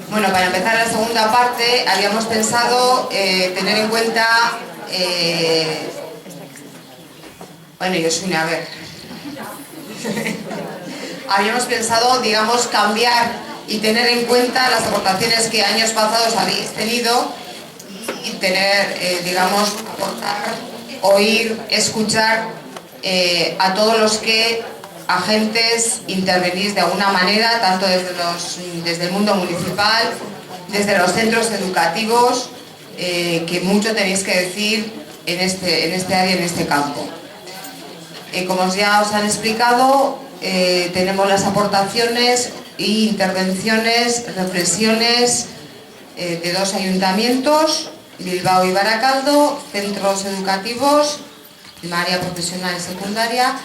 Bueno, para empezar la segunda parte, habíamos pensado tener en cuenta... bueno, yo soy una ver. Habíamos pensado, digamos, cambiar y tener en cuenta las aportaciones que años pasados habéis tenido y tener, digamos, aportar, oír, escuchar a todos los que agentes intervenís de alguna manera, tanto desde el mundo municipal, desde los centros educativos, que mucho tenéis que decir en este área, en este campo. Como ya os han explicado, tenemos las aportaciones e intervenciones, reflexiones de dos ayuntamientos, Bilbao y Baracaldo, centros educativos, primaria, profesional y secundaria,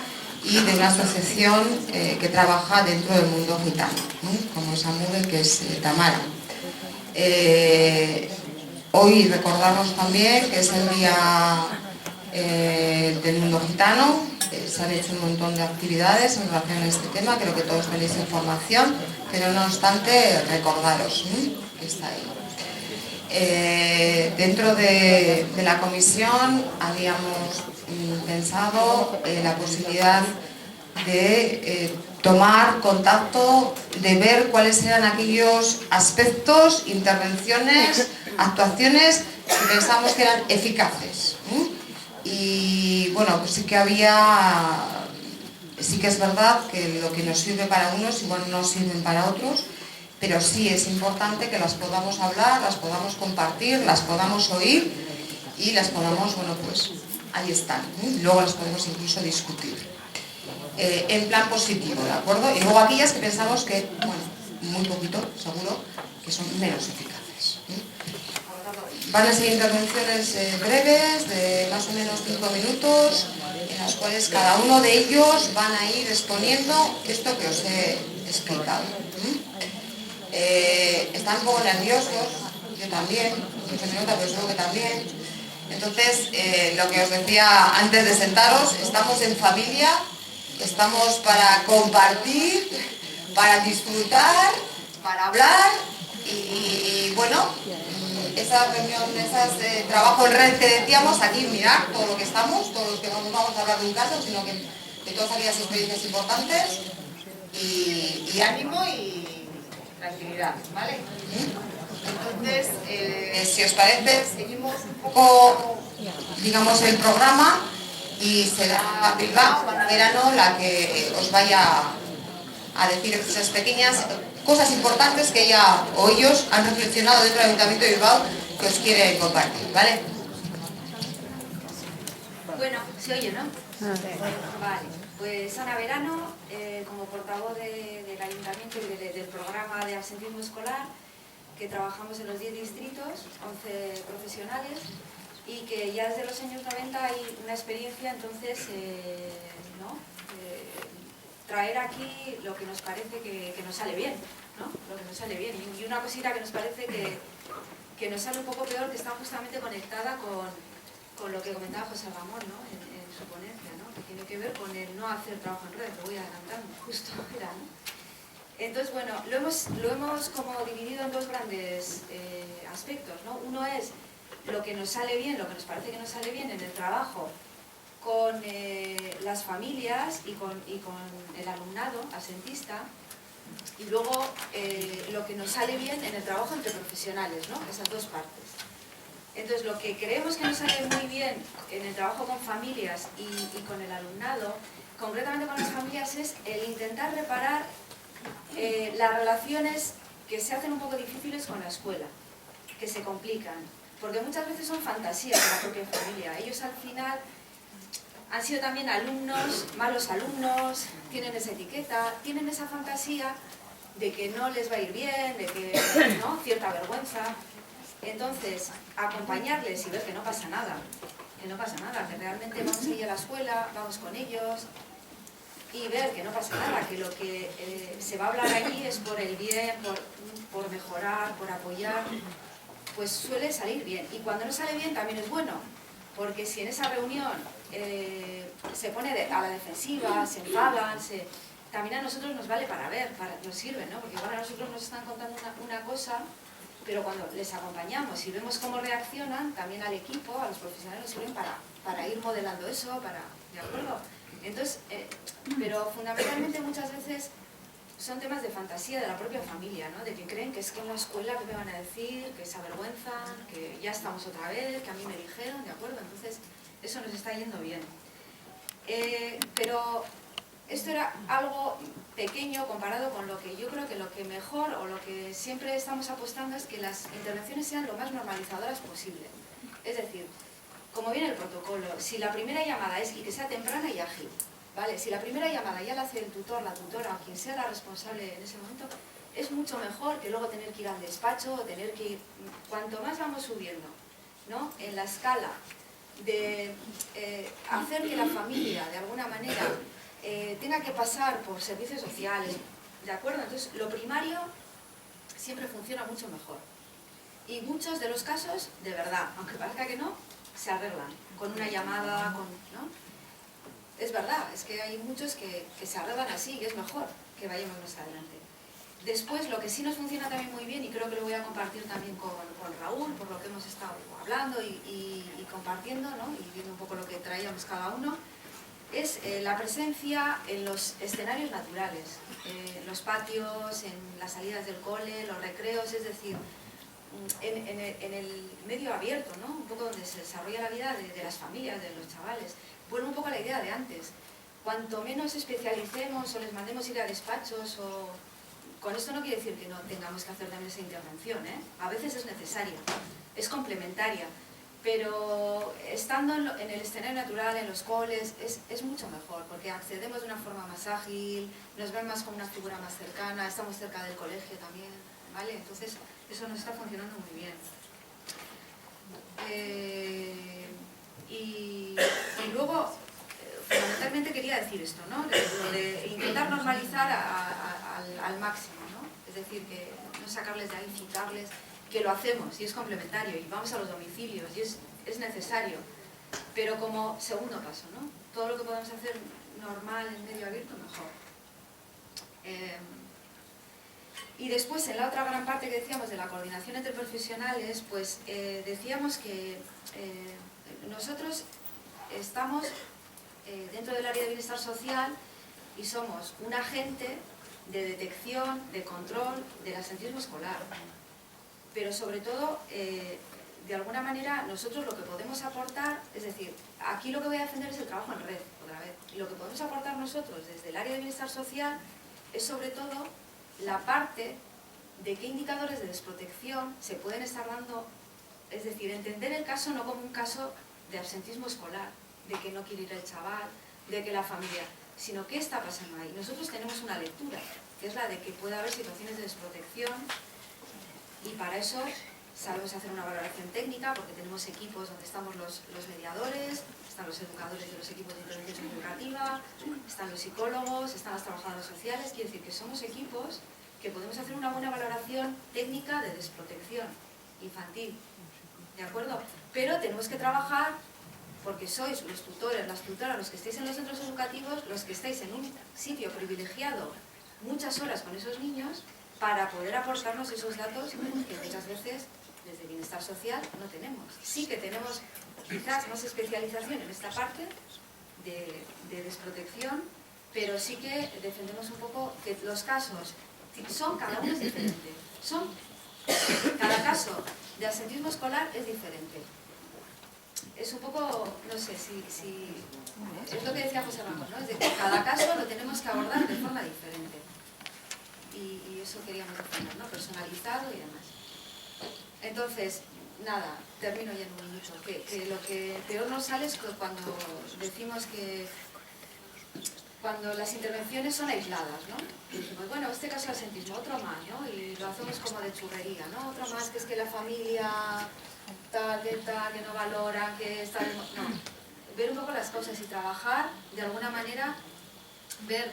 y de una asociación que trabaja dentro del mundo gitano, ¿no? Como es AMUDE, que es Tamara. Hoy recordaros también que es el día del mundo gitano. Se han hecho un montón de actividades en relación a este tema, creo que todos tenéis información, pero no obstante recordaros que está ahí. Dentro de la comisión habíamos pensado la posibilidad de tomar contacto, de ver cuáles eran aquellos aspectos, intervenciones, actuaciones que pensamos que eran eficaces. Y bueno, pues sí que es verdad que lo que nos sirve para unos igual no sirven para otros, pero sí es importante que las podamos hablar, las podamos compartir, las podamos oír y las podamos, bueno, pues ahí están, luego las podemos incluso discutir en plan positivo, ¿de acuerdo? Y luego aquellas que pensamos que, bueno, muy poquito, seguro, que son menos eficaces. Van a ser intervenciones breves, de más o menos 5 minutos, en las cuales cada uno de ellos van a ir exponiendo esto que os he explicado. Están un poco nerviosos, yo también, no se me nota, pero seguro que también. Entonces, lo que os decía antes de sentaros, estamos en familia, estamos para compartir, para disfrutar, para hablar y bueno, esa reunión, esas trabajo en red que decíamos, aquí mirar todo lo que estamos, todos los que no vamos a hablar de un caso, sino que de todas aquellas experiencias importantes y ánimo y tranquilidad, ¿vale? Entonces, si os parece, seguimos un poco, digamos, el programa y será Bilbao, Verano, la que os vaya a decir esas pequeñas cosas importantes que ella o ellos han reflexionado dentro del Ayuntamiento de Bilbao que os quiere compartir, ¿vale? Bueno, se oye, ¿no? Vale, pues Ana Verano, como portavoz del Ayuntamiento y del programa de absentismo escolar, que trabajamos en los 10 distritos, 11 profesionales, y que ya desde los años 90 hay una experiencia, entonces, traer aquí lo que nos parece que nos sale bien, ¿no? Lo que nos sale bien. Y una cosita que nos parece que nos sale un poco peor, que está justamente conectada con lo que comentaba José Ramón, ¿no? En su ponencia, ¿no? Que tiene que ver con el no hacer trabajo en red, lo voy adelantando, justo era, ¿no? Entonces, bueno, lo hemos como dividido en dos grandes aspectos, ¿no? Uno es lo que nos sale bien, lo que nos parece que nos sale bien en el trabajo con las familias y con el alumnado asentista, y luego lo que nos sale bien en el trabajo entre profesionales, ¿no? Esas dos partes. Entonces, lo que creemos que nos sale muy bien en el trabajo con familias y con el alumnado, concretamente con las familias, es el intentar reparar las relaciones que se hacen un poco difíciles con la escuela, que se complican, porque muchas veces son fantasías de la propia familia. Ellos al final han sido también alumnos, malos alumnos, tienen esa etiqueta, tienen esa fantasía de que no les va a ir bien, de que, ¿no?, cierta vergüenza. Entonces, acompañarles y ver que no pasa nada, que realmente vamos a ir a la escuela, vamos con ellos, y ver que no pasa nada, que lo que se va a hablar allí es por el bien, por mejorar, por apoyar, pues suele salir bien. Y cuando no sale bien también es bueno, porque si en esa reunión se pone a la defensiva, se enfadan, también a nosotros nos vale para ver, nos sirve, ¿no? Porque igual a nosotros nos están contando una cosa, pero cuando les acompañamos y vemos cómo reaccionan, también al equipo, a los profesionales nos sirven para ir modelando eso, ¿de acuerdo? Entonces, pero fundamentalmente muchas veces son temas de fantasía de la propia familia, ¿no? De que creen que es que en la escuela que me van a decir, que se avergüenzan, que ya estamos otra vez, que a mí me dijeron, ¿de acuerdo? Entonces, eso nos está yendo bien. Pero esto era algo pequeño comparado con lo que yo creo que lo que mejor o lo que siempre estamos apostando es que las intervenciones sean lo más normalizadoras posible. Es decir, como viene el protocolo, si la primera llamada es y que sea temprana y ágil, ¿vale? Si la primera llamada ya la hace el tutor, la tutora o quien sea la responsable en ese momento, es mucho mejor que luego tener que ir al despacho o tener que ir... Cuanto más vamos subiendo, ¿no?, en la escala de hacer que la familia, de alguna manera, tenga que pasar por servicios sociales, ¿de acuerdo? Entonces, lo primario siempre funciona mucho mejor. Y muchos de los casos, de verdad, aunque parezca que no, se arreglan con una llamada, ¿no? Es verdad, es que hay muchos que se arreglan así y es mejor que vayamos más adelante. Después, lo que sí nos funciona también muy bien, y creo que lo voy a compartir también con Raúl, por lo que hemos estado hablando y compartiendo, ¿no?, y viendo un poco lo que traíamos cada uno, es la presencia en los escenarios naturales, en los patios, en las salidas del cole, los recreos, es decir, en el medio abierto, ¿no?, un poco donde se desarrolla la vida de las familias, de los chavales. Vuelvo un poco a la idea de antes. Cuanto menos especialicemos o les mandemos ir a despachos o... Con esto no quiere decir que no tengamos que hacer también esa intervención, ¿eh? A veces es necesaria, es complementaria, pero estando en el escenario natural, en los coles, es mucho mejor, porque accedemos de una forma más ágil, nos ven más como una figura más cercana, estamos cerca del colegio también, ¿vale? Entonces, eso nos está funcionando muy bien. Y luego, fundamentalmente quería decir esto, ¿no?, de intentar normalizar al máximo, ¿no? Es decir, que no sacarles de ahí, citarles, que lo hacemos y es complementario y vamos a los domicilios y es necesario, pero como segundo paso, ¿no? Todo lo que podamos hacer normal en medio abierto, mejor. Y después, en la otra gran parte que decíamos de la coordinación entre profesionales, pues decíamos que nosotros estamos dentro del área de bienestar social y somos un agente de detección, de control del absentismo escolar. Pero sobre todo, de alguna manera, nosotros lo que podemos aportar, es decir, aquí lo que voy a defender es el trabajo en red, otra vez. Y lo que podemos aportar nosotros desde el área de bienestar social es sobre todo la parte de qué indicadores de desprotección se pueden estar dando, es decir, entender el caso no como un caso de absentismo escolar, de que no quiere ir el chaval, de que la familia, sino qué está pasando ahí. Nosotros tenemos una lectura, que es la de que puede haber situaciones de desprotección y para eso sabemos hacer una valoración técnica porque tenemos equipos donde estamos los mediadores, están los educadores de los equipos de intervención educativa, están los psicólogos, están las trabajadoras sociales, quiere decir que somos equipos que podemos hacer una buena valoración técnica de desprotección infantil, ¿de acuerdo? Pero tenemos que trabajar porque sois los tutores, las tutoras, los que estáis en los centros educativos, los que estáis en un sitio privilegiado muchas horas con esos niños para poder aportarnos esos datos que muchas veces desde bienestar social no tenemos. Sí que tenemos quizás más especialización en esta parte de desprotección, pero sí que defendemos un poco que los casos son, cada uno es diferente. Cada caso de absentismo escolar es diferente. Es un poco, no sé, si es lo que decía José Ramos, ¿no? Es de que cada caso lo tenemos que abordar de forma diferente. Y eso queríamos defender, ¿no? Personalizado y demás. Entonces, nada, termino ya en un minuto. Que lo que peor nos sale es cuando decimos que cuando las intervenciones son aisladas, ¿no? Y decimos, bueno, este caso de absentismo, otro más, ¿no? Y lo hacemos como de churrería, ¿no? Otro más que es que la familia tal, que no valora, que está... No, ver un poco las cosas y trabajar de alguna manera, ver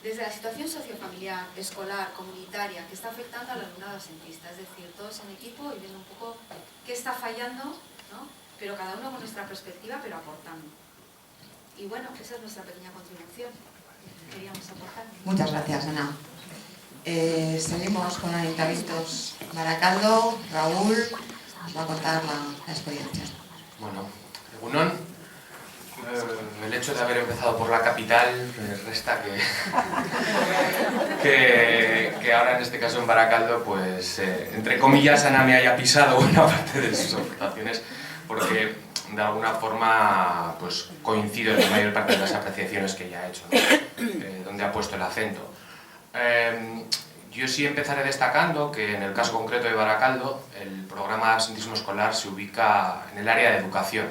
desde la situación sociofamiliar, escolar, comunitaria, que está afectando al alumnado absentista, es decir, todos en equipo y viendo un poco qué está fallando, ¿no? Pero cada uno con nuestra perspectiva, pero aportando. Y bueno, esa es nuestra pequeña contribución. queríamos aportar. Muchas gracias, Ana. Seguimos con ayuntamientos. Baracaldo, Raúl nos va a contar la experiencia. Bueno, Egunon, el hecho de haber empezado por la capital resta que ahora en este caso en Baracaldo, pues entre comillas Ana me haya pisado una parte de sus aportaciones, porque de alguna forma pues coincido en la mayor parte de las apreciaciones que ella ha hecho, ¿no? Donde ha puesto el acento. Yo sí empezaré destacando que en el caso concreto de Baracaldo el programa de absentismo escolar se ubica en el área de educación.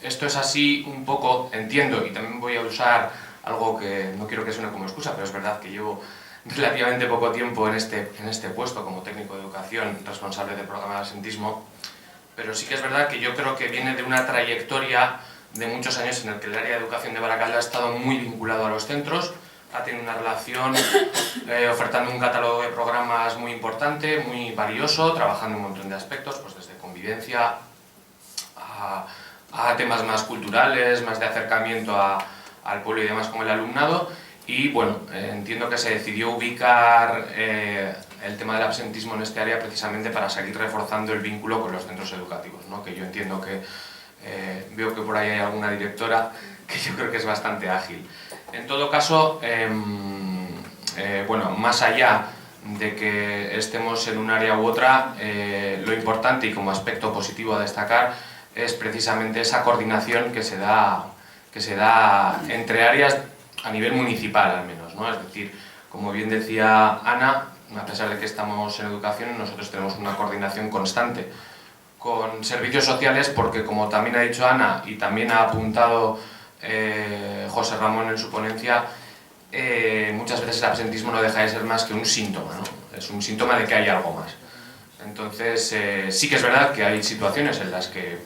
Esto es así un poco, entiendo, y también voy a usar algo que no quiero que suene como excusa, pero es verdad que llevo relativamente poco tiempo en este puesto como técnico de educación responsable del programa de absentismo, pero sí que es verdad que yo creo que viene de una trayectoria de muchos años en el que el área de educación de Baracaldo ha estado muy vinculado a los centros, ha tenido una relación ofertando un catálogo de programas muy importante, muy valioso, trabajando en un montón de aspectos, pues desde convivencia a temas más culturales, más de acercamiento al pueblo y demás con el alumnado. Y bueno, entiendo que se decidió ubicar el tema del absentismo en este área precisamente para seguir reforzando el vínculo con los centros educativos, ¿no? Que yo entiendo que veo que por ahí hay alguna directora que yo creo que es bastante ágil. En todo caso, bueno, más allá de que estemos en un área u otra, lo importante y como aspecto positivo a destacar es precisamente esa coordinación que se da entre áreas a nivel municipal al menos, ¿no? Es decir, como bien decía Ana, a pesar de que estamos en educación, nosotros tenemos una coordinación constante con servicios sociales porque, como también ha dicho Ana y también ha apuntado José Ramón en su ponencia, muchas veces el absentismo no deja de ser más que un síntoma, ¿no? Es un síntoma de que hay algo más. Entonces, sí que es verdad que hay situaciones en las que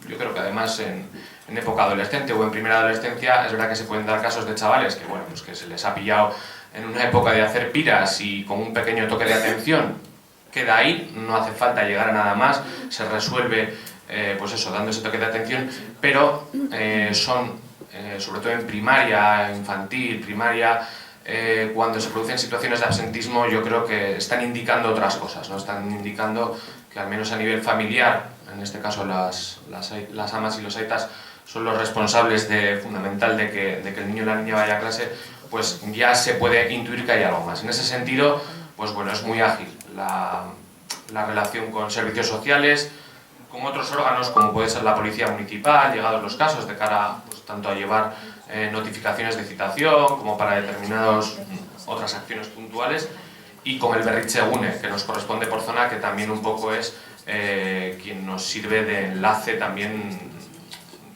yo creo que además en época adolescente o en primera adolescencia es verdad que se pueden dar casos de chavales que, bueno, pues que se les ha pillado en una época de hacer piras y con un pequeño toque de atención queda ahí, no hace falta llegar a nada más, se resuelve pues eso, dando ese toque de atención, pero son, sobre todo en primaria, infantil, primaria, cuando se producen situaciones de absentismo, yo creo que están indicando otras cosas, ¿no? Están indicando que al menos a nivel familiar, en este caso las amas y los aitas son los responsables fundamental de que el niño o la niña vaya a clase, pues ya se puede intuir que hay algo más. En ese sentido, pues bueno, es muy ágil la relación con servicios sociales, con otros órganos como puede ser la policía municipal, llegados los casos, de cara pues, tanto a llevar notificaciones de citación como para determinadas otras acciones puntuales, y con el Berritzegune, que nos corresponde por zona, que también un poco es quien nos sirve de enlace también.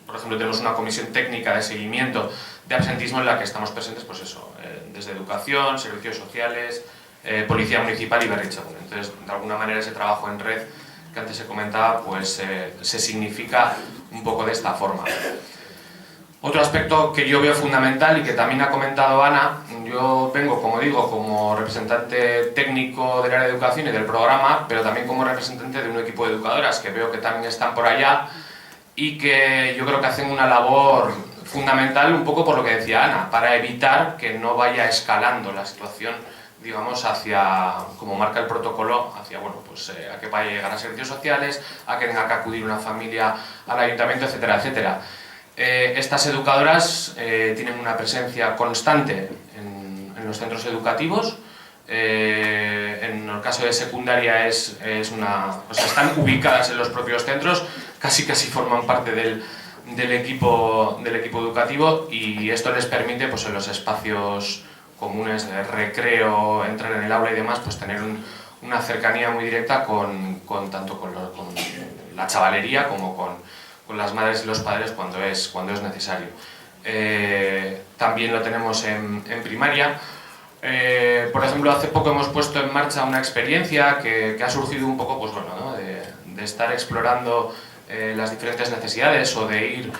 Por ejemplo, tenemos una comisión técnica de seguimiento de absentismo en la que estamos presentes, pues eso, desde educación, servicios sociales, policía municipal y Berritzegune. Entonces, de alguna manera ese trabajo en red que antes se comentaba, pues se significa un poco de esta forma. Otro aspecto que yo veo fundamental y que también ha comentado Ana, yo vengo, como digo, como representante técnico del área de educación y del programa, pero también como representante de un equipo de educadoras que veo que también están por allá y que yo creo que hacen una labor fundamental, un poco por lo que decía Ana, para evitar que no vaya escalando la situación, digamos, hacia, como marca el protocolo, hacia, bueno, pues a que vaya a llegar a servicios sociales, a que tenga que acudir una familia al ayuntamiento, etcétera, etcétera. Estas educadoras tienen una presencia constante en los centros educativos. En el caso de secundaria están ubicadas en los propios centros, casi forman parte del equipo educativo, y esto les permite pues, en los espacios comunes de recreo, entrar en el aula y demás, pues tener una cercanía muy directa tanto con la chavalería como con las madres y los padres cuando es necesario. También lo tenemos en primaria. Por ejemplo, hace poco hemos puesto en marcha una experiencia que ha surgido un poco, pues bueno, ¿no? de estar explorando las diferentes necesidades o de ir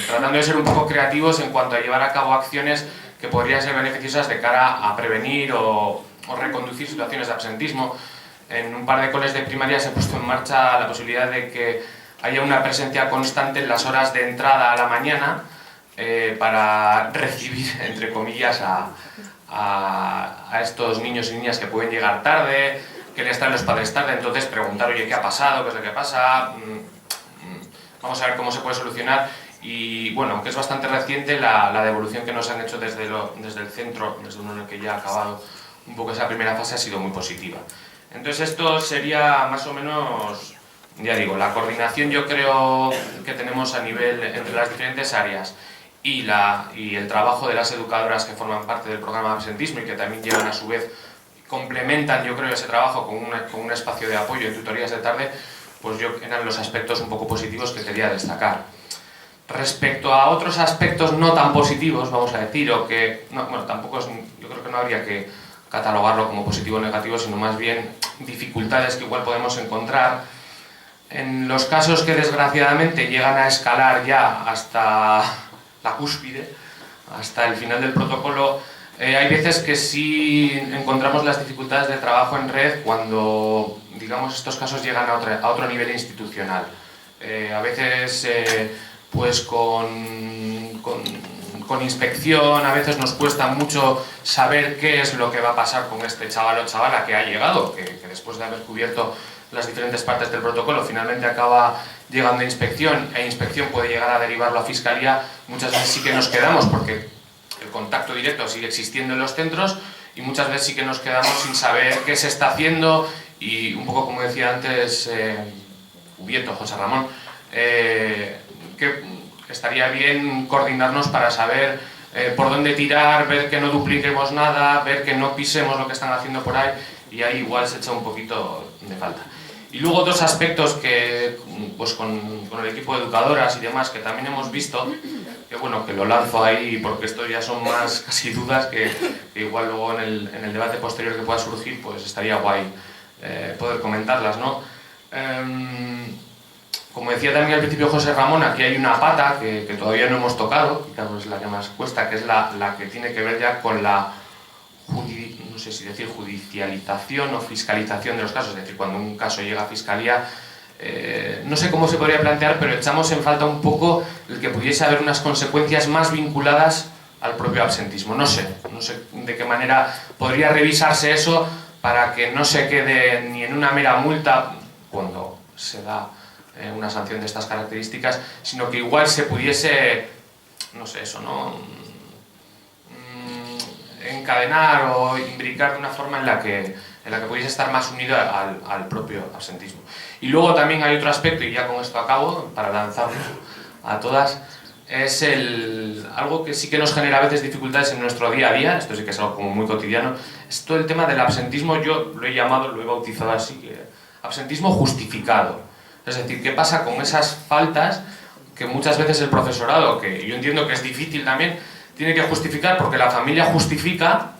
tratando de ser un poco creativos en cuanto a llevar a cabo acciones que podrían ser beneficiosas de cara a prevenir o reconducir situaciones de absentismo. En un par de coles de primaria se ha puesto en marcha la posibilidad de que haya una presencia constante en las horas de entrada a la mañana para recibir, entre comillas, a estos niños y niñas que pueden llegar tarde, que les traen los padres tarde, entonces preguntar, oye, ¿qué ha pasado? ¿Qué es lo que pasa? Vamos a ver cómo se puede solucionar. Y bueno, aunque es bastante reciente, la devolución que nos han hecho desde el centro, desde uno en el que ya ha acabado un poco esa primera fase, ha sido muy positiva. Entonces esto sería más o menos, ya digo, la coordinación yo creo que tenemos a nivel entre las diferentes áreas y el trabajo de las educadoras que forman parte del programa de absentismo y que también llevan a su vez, complementan yo creo ese trabajo con un espacio de apoyo en tutorías de tarde, pues eran los aspectos un poco positivos que quería destacar. Respecto a otros aspectos no tan positivos, vamos a decir, o que, no, bueno, tampoco es, yo creo que no habría que catalogarlo como positivo o negativo, sino más bien dificultades que igual podemos encontrar. En los casos que desgraciadamente llegan a escalar ya hasta la cúspide, hasta el final del protocolo, hay veces que sí encontramos las dificultades de trabajo en red cuando, digamos, estos casos llegan a otro nivel institucional. A veces pues con inspección, a veces nos cuesta mucho saber qué es lo que va a pasar con este chaval o chavala que ha llegado, que después de haber cubierto las diferentes partes del protocolo finalmente acaba llegando a inspección, e inspección puede llegar a derivarlo a fiscalía. Muchas veces sí que nos quedamos porque el contacto directo sigue existiendo en los centros y muchas veces sí que nos quedamos sin saber qué se está haciendo y un poco como decía antes Ubieto, José Ramón, que estaría bien coordinarnos para saber por dónde tirar, ver que no dupliquemos nada, ver que no pisemos lo que están haciendo por ahí, y ahí igual se echa un poquito de falta. Y luego otros aspectos que pues con el equipo de educadoras y demás que también hemos visto, que bueno, que lo lanzo ahí porque esto ya son más casi dudas que igual luego en el debate posterior que pueda surgir, pues estaría guay poder comentarlas, ¿no? Como decía también al principio José Ramón, aquí hay una pata que todavía no hemos tocado, quizás es la que más cuesta, que es la que tiene que ver ya con la, no sé si decir judicialización o fiscalización de los casos, es decir, cuando un caso llega a fiscalía, no sé cómo se podría plantear, pero echamos en falta un poco el que pudiese haber unas consecuencias más vinculadas al propio absentismo. No sé de qué manera podría revisarse eso para que no se quede ni en una mera multa cuando se da una sanción de estas características, sino que igual se pudiese, no sé, eso, ¿no? Encadenar o imbricar de una forma en la que pudiese estar más unido al propio absentismo. Y luego también hay otro aspecto, y ya con esto acabo, para lanzarlo a todas, es algo que sí que nos genera a veces dificultades en nuestro día a día, esto sí que es algo como muy cotidiano, es todo el tema del absentismo. Yo lo he bautizado así, absentismo justificado. Es decir, ¿qué pasa con esas faltas que muchas veces el profesorado, que yo entiendo que es difícil también, tiene que justificar porque la familia justifica,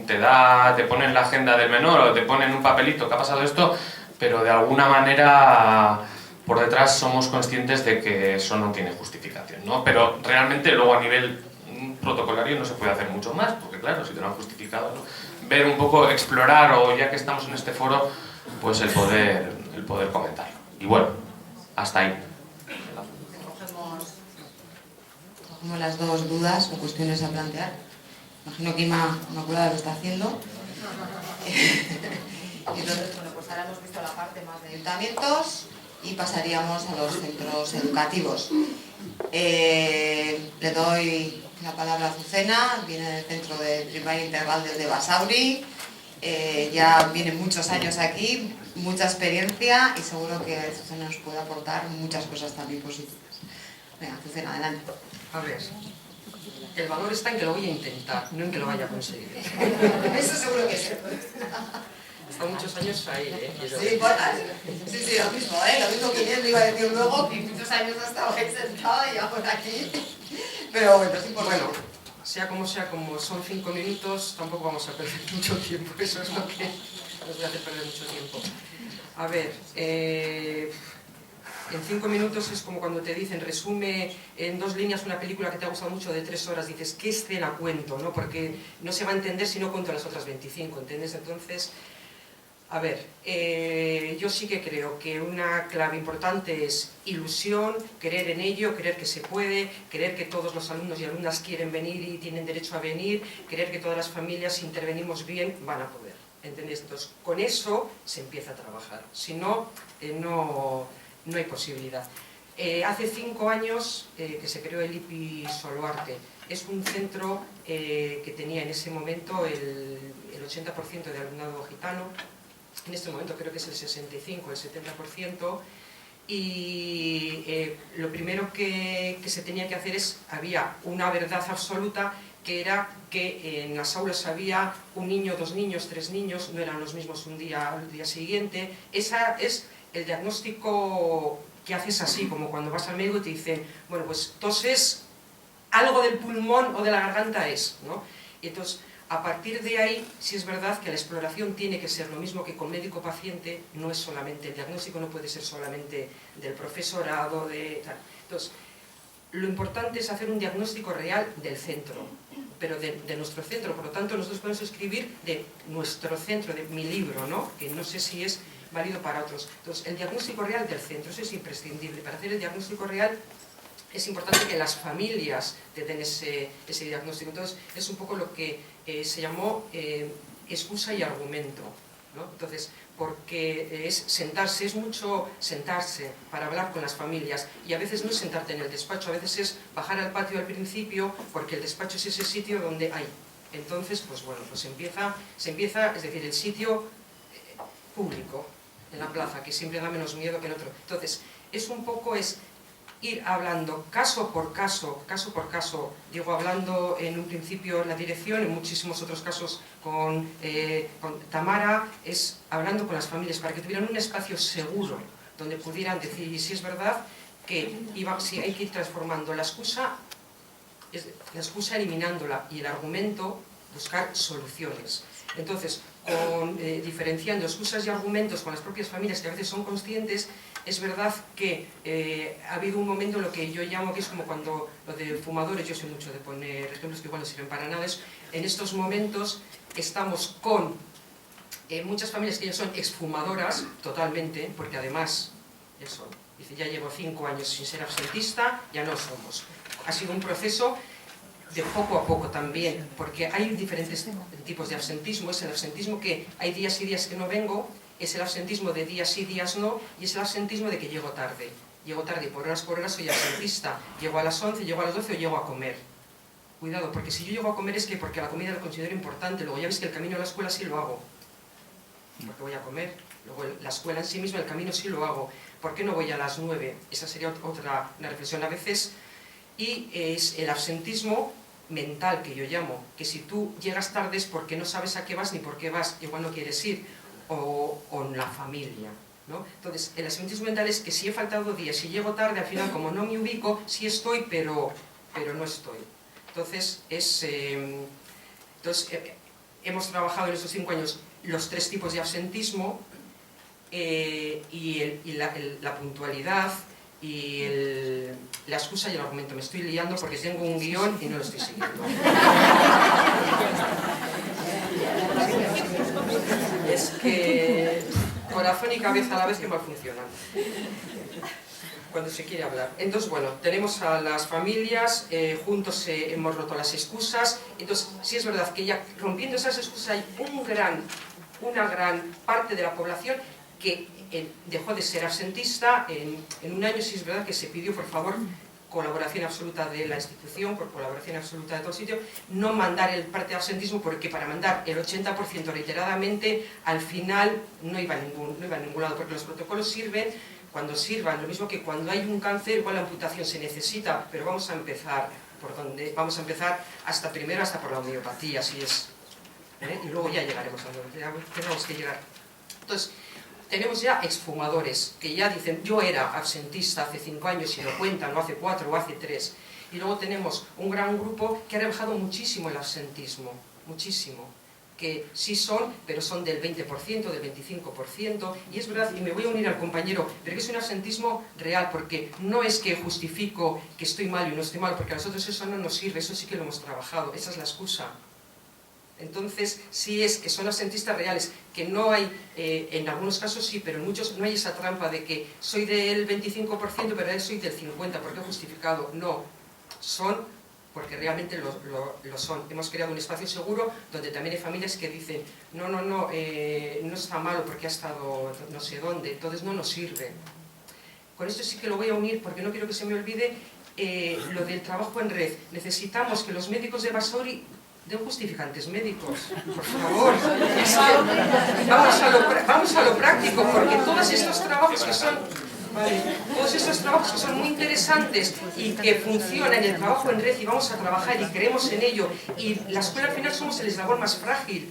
te pone en la agenda del menor o te pone en un papelito que ha pasado esto, pero de alguna manera por detrás somos conscientes de que eso no tiene justificación, ¿no? Pero realmente luego a nivel protocolario no se puede hacer mucho más, porque claro, si te lo han justificado, ¿no? Ver un poco, explorar, o ya que estamos en este foro, pues el poder comentarlo. Y bueno, hasta ahí. Cogemos las dos dudas o cuestiones a plantear. Imagino que Inmaculada lo está haciendo. Entonces, bueno, pues ahora hemos visto la parte más de ayuntamientos y pasaríamos a los centros educativos. Le doy la palabra a Azucena, viene del centro de primaria integral de Basauri. Ya viene muchos años aquí, mucha experiencia, y seguro que Azucena nos puede aportar muchas cosas también positivas. Venga, Azucena, adelante. A ver, el valor está en que lo voy a intentar, no en que lo vaya a conseguir. Eso seguro que sí. He estado muchos años ahí, Sí, lo mismo que yo iba a decir luego, que muchos años ha estado ahí sentada y ahora aquí. Pero bueno, es importante. Bueno, sea, como son 5 minutos, tampoco vamos a perder mucho tiempo, eso es lo que nos voy a hacer perder mucho tiempo. A ver, en 5 minutos es como cuando te dicen, resume en 2 líneas una película que te ha gustado mucho de 3 horas, dices, ¿qué escena cuento? ¿No? Porque no se va a entender si no cuento las otras 25, ¿entiendes? Entonces, A ver, yo sí que creo que una clave importante es ilusión, creer en ello, creer que se puede, creer que todos los alumnos y alumnas quieren venir y tienen derecho a venir, creer que todas las familias, si intervenimos bien, van a poder. ¿Entendéis? Entonces, con eso se empieza a trabajar. Si no, no hay posibilidad. Hace 5 años que se creó el IPI Soluarte. Es un centro que tenía en ese momento el 80% de alumnado gitano. En este momento creo que es el 65, el 70%, y lo primero que se tenía que hacer es, había una verdad absoluta, que era que en las aulas había un niño, 2 niños, 3 niños, no eran los mismos un día al día siguiente. Ese es el diagnóstico que haces así, como cuando vas al médico y te dicen, bueno, pues toses, algo del pulmón o de la garganta es, ¿no? Y entonces, a partir de ahí, sí es verdad que la exploración tiene que ser lo mismo que con médico-paciente, no es solamente el diagnóstico, no puede ser solamente del profesorado, de tal. Entonces, lo importante es hacer un diagnóstico real del centro, pero de nuestro centro. Por lo tanto, nosotros podemos escribir de nuestro centro, de mi libro, ¿no? Que no sé si es válido para otros. Entonces, el diagnóstico real del centro, eso es imprescindible. Para hacer el diagnóstico real es importante que las familias te den ese diagnóstico. Entonces, es un poco lo que se llamó excusa y argumento, ¿no? Entonces, porque es sentarse, es mucho sentarse para hablar con las familias, y a veces no es sentarte en el despacho, a veces es bajar al patio al principio, porque el despacho es ese sitio donde hay. Entonces, pues bueno, pues se empieza, es decir, el sitio público, en la plaza, que siempre da menos miedo que el otro. Entonces, es un poco, es ir hablando caso por caso, digo, hablando en un principio la dirección, en muchísimos otros casos con Tamara, es hablando con las familias para que tuvieran un espacio seguro donde pudieran decir, y si es verdad que si hay que ir transformando la excusa eliminándola, y el argumento, buscar soluciones. Entonces, diferenciando excusas y argumentos con las propias familias, que a veces son conscientes, es verdad que ha habido un momento en lo que yo llamo, que es como cuando lo de fumadores, yo sé mucho de poner ejemplos que igual no sirven para nada, en estos momentos estamos con muchas familias que ya son exfumadoras totalmente, porque además, eso, dice, ya llevo 5 años sin ser absentista, ya no somos. Ha sido un proceso de poco a poco también, porque hay diferentes tipos de absentismo. Es el absentismo que hay días y días que no vengo, es el absentismo de días sí, días no, y es el absentismo de que llego tarde. Llego tarde y por horas soy absentista. Llego a las 11, llego a las 12 o llego a comer. Cuidado, porque si yo llego a comer es que porque la comida la considero importante, luego ya veis que el camino a la escuela sí lo hago, porque voy a comer. Luego la escuela en sí misma, el camino sí lo hago. ¿Por qué no voy a las 9? Esa sería otra reflexión a veces. Y es el absentismo mental, que yo llamo, que si tú llegas tarde es porque no sabes a qué vas ni por qué vas, igual no quieres ir, o en la familia, ¿no? Entonces, el absentismo mental es que si he faltado días, si llego tarde, al final como no me ubico, sí estoy, pero no estoy. Entonces, hemos trabajado en estos 5 años los 3 tipos de absentismo, y la puntualidad, y la excusa y el argumento. Me estoy liando porque tengo un guión y no lo estoy siguiendo. Es que corazón y cabeza a la vez que mal funcionan cuando se quiere hablar. Entonces, bueno, tenemos a las familias, juntos hemos roto las excusas. Entonces, sí es verdad que ya rompiendo esas excusas hay una gran parte de la población que dejó de ser absentista. En un año sí es verdad que se pidió, por favor, colaboración absoluta de la institución, por colaboración absoluta de todo sitio, no mandar el parte de absentismo, porque para mandar el 80% reiteradamente, al final no iba a ningún lado, porque los protocolos sirven cuando sirvan, lo mismo que cuando hay un cáncer, igual la amputación se necesita, pero vamos a empezar por donde vamos a empezar, primero hasta por la homeopatía, así es, y luego ya llegaremos a donde tenemos que llegar. Entonces, tenemos ya exfumadores que ya dicen, yo era absentista hace 5 años y lo cuentan, o hace 4 o hace 3. Y luego tenemos un gran grupo que ha rebajado muchísimo el absentismo, muchísimo. Que sí son, pero son del 20%, del 25%. Y es verdad, y me voy a unir al compañero, pero que es un absentismo real, porque no es que justifico que estoy mal y no estoy mal, porque a nosotros eso no nos sirve, eso sí que lo hemos trabajado, esa es la excusa. Entonces, sí es que son absentistas reales, que no hay, en algunos casos sí, pero en muchos no hay esa trampa de que soy del 25%, pero soy del 50%, porque he justificado. No, son porque realmente lo son. Hemos creado un espacio seguro donde también hay familias que dicen no está malo porque ha estado no sé dónde, entonces no nos sirve. Con esto sí que lo voy a unir porque no quiero que se me olvide lo del trabajo en red. Necesitamos que los médicos de Basauri den justificantes médicos, por favor. Es que vamos a lo práctico, porque todos estos trabajos que son... Vale. Todos estos trabajos que son muy interesantes y que funcionan, el trabajo en red, y vamos a trabajar y creemos en ello, y la escuela al final somos el eslabón más frágil,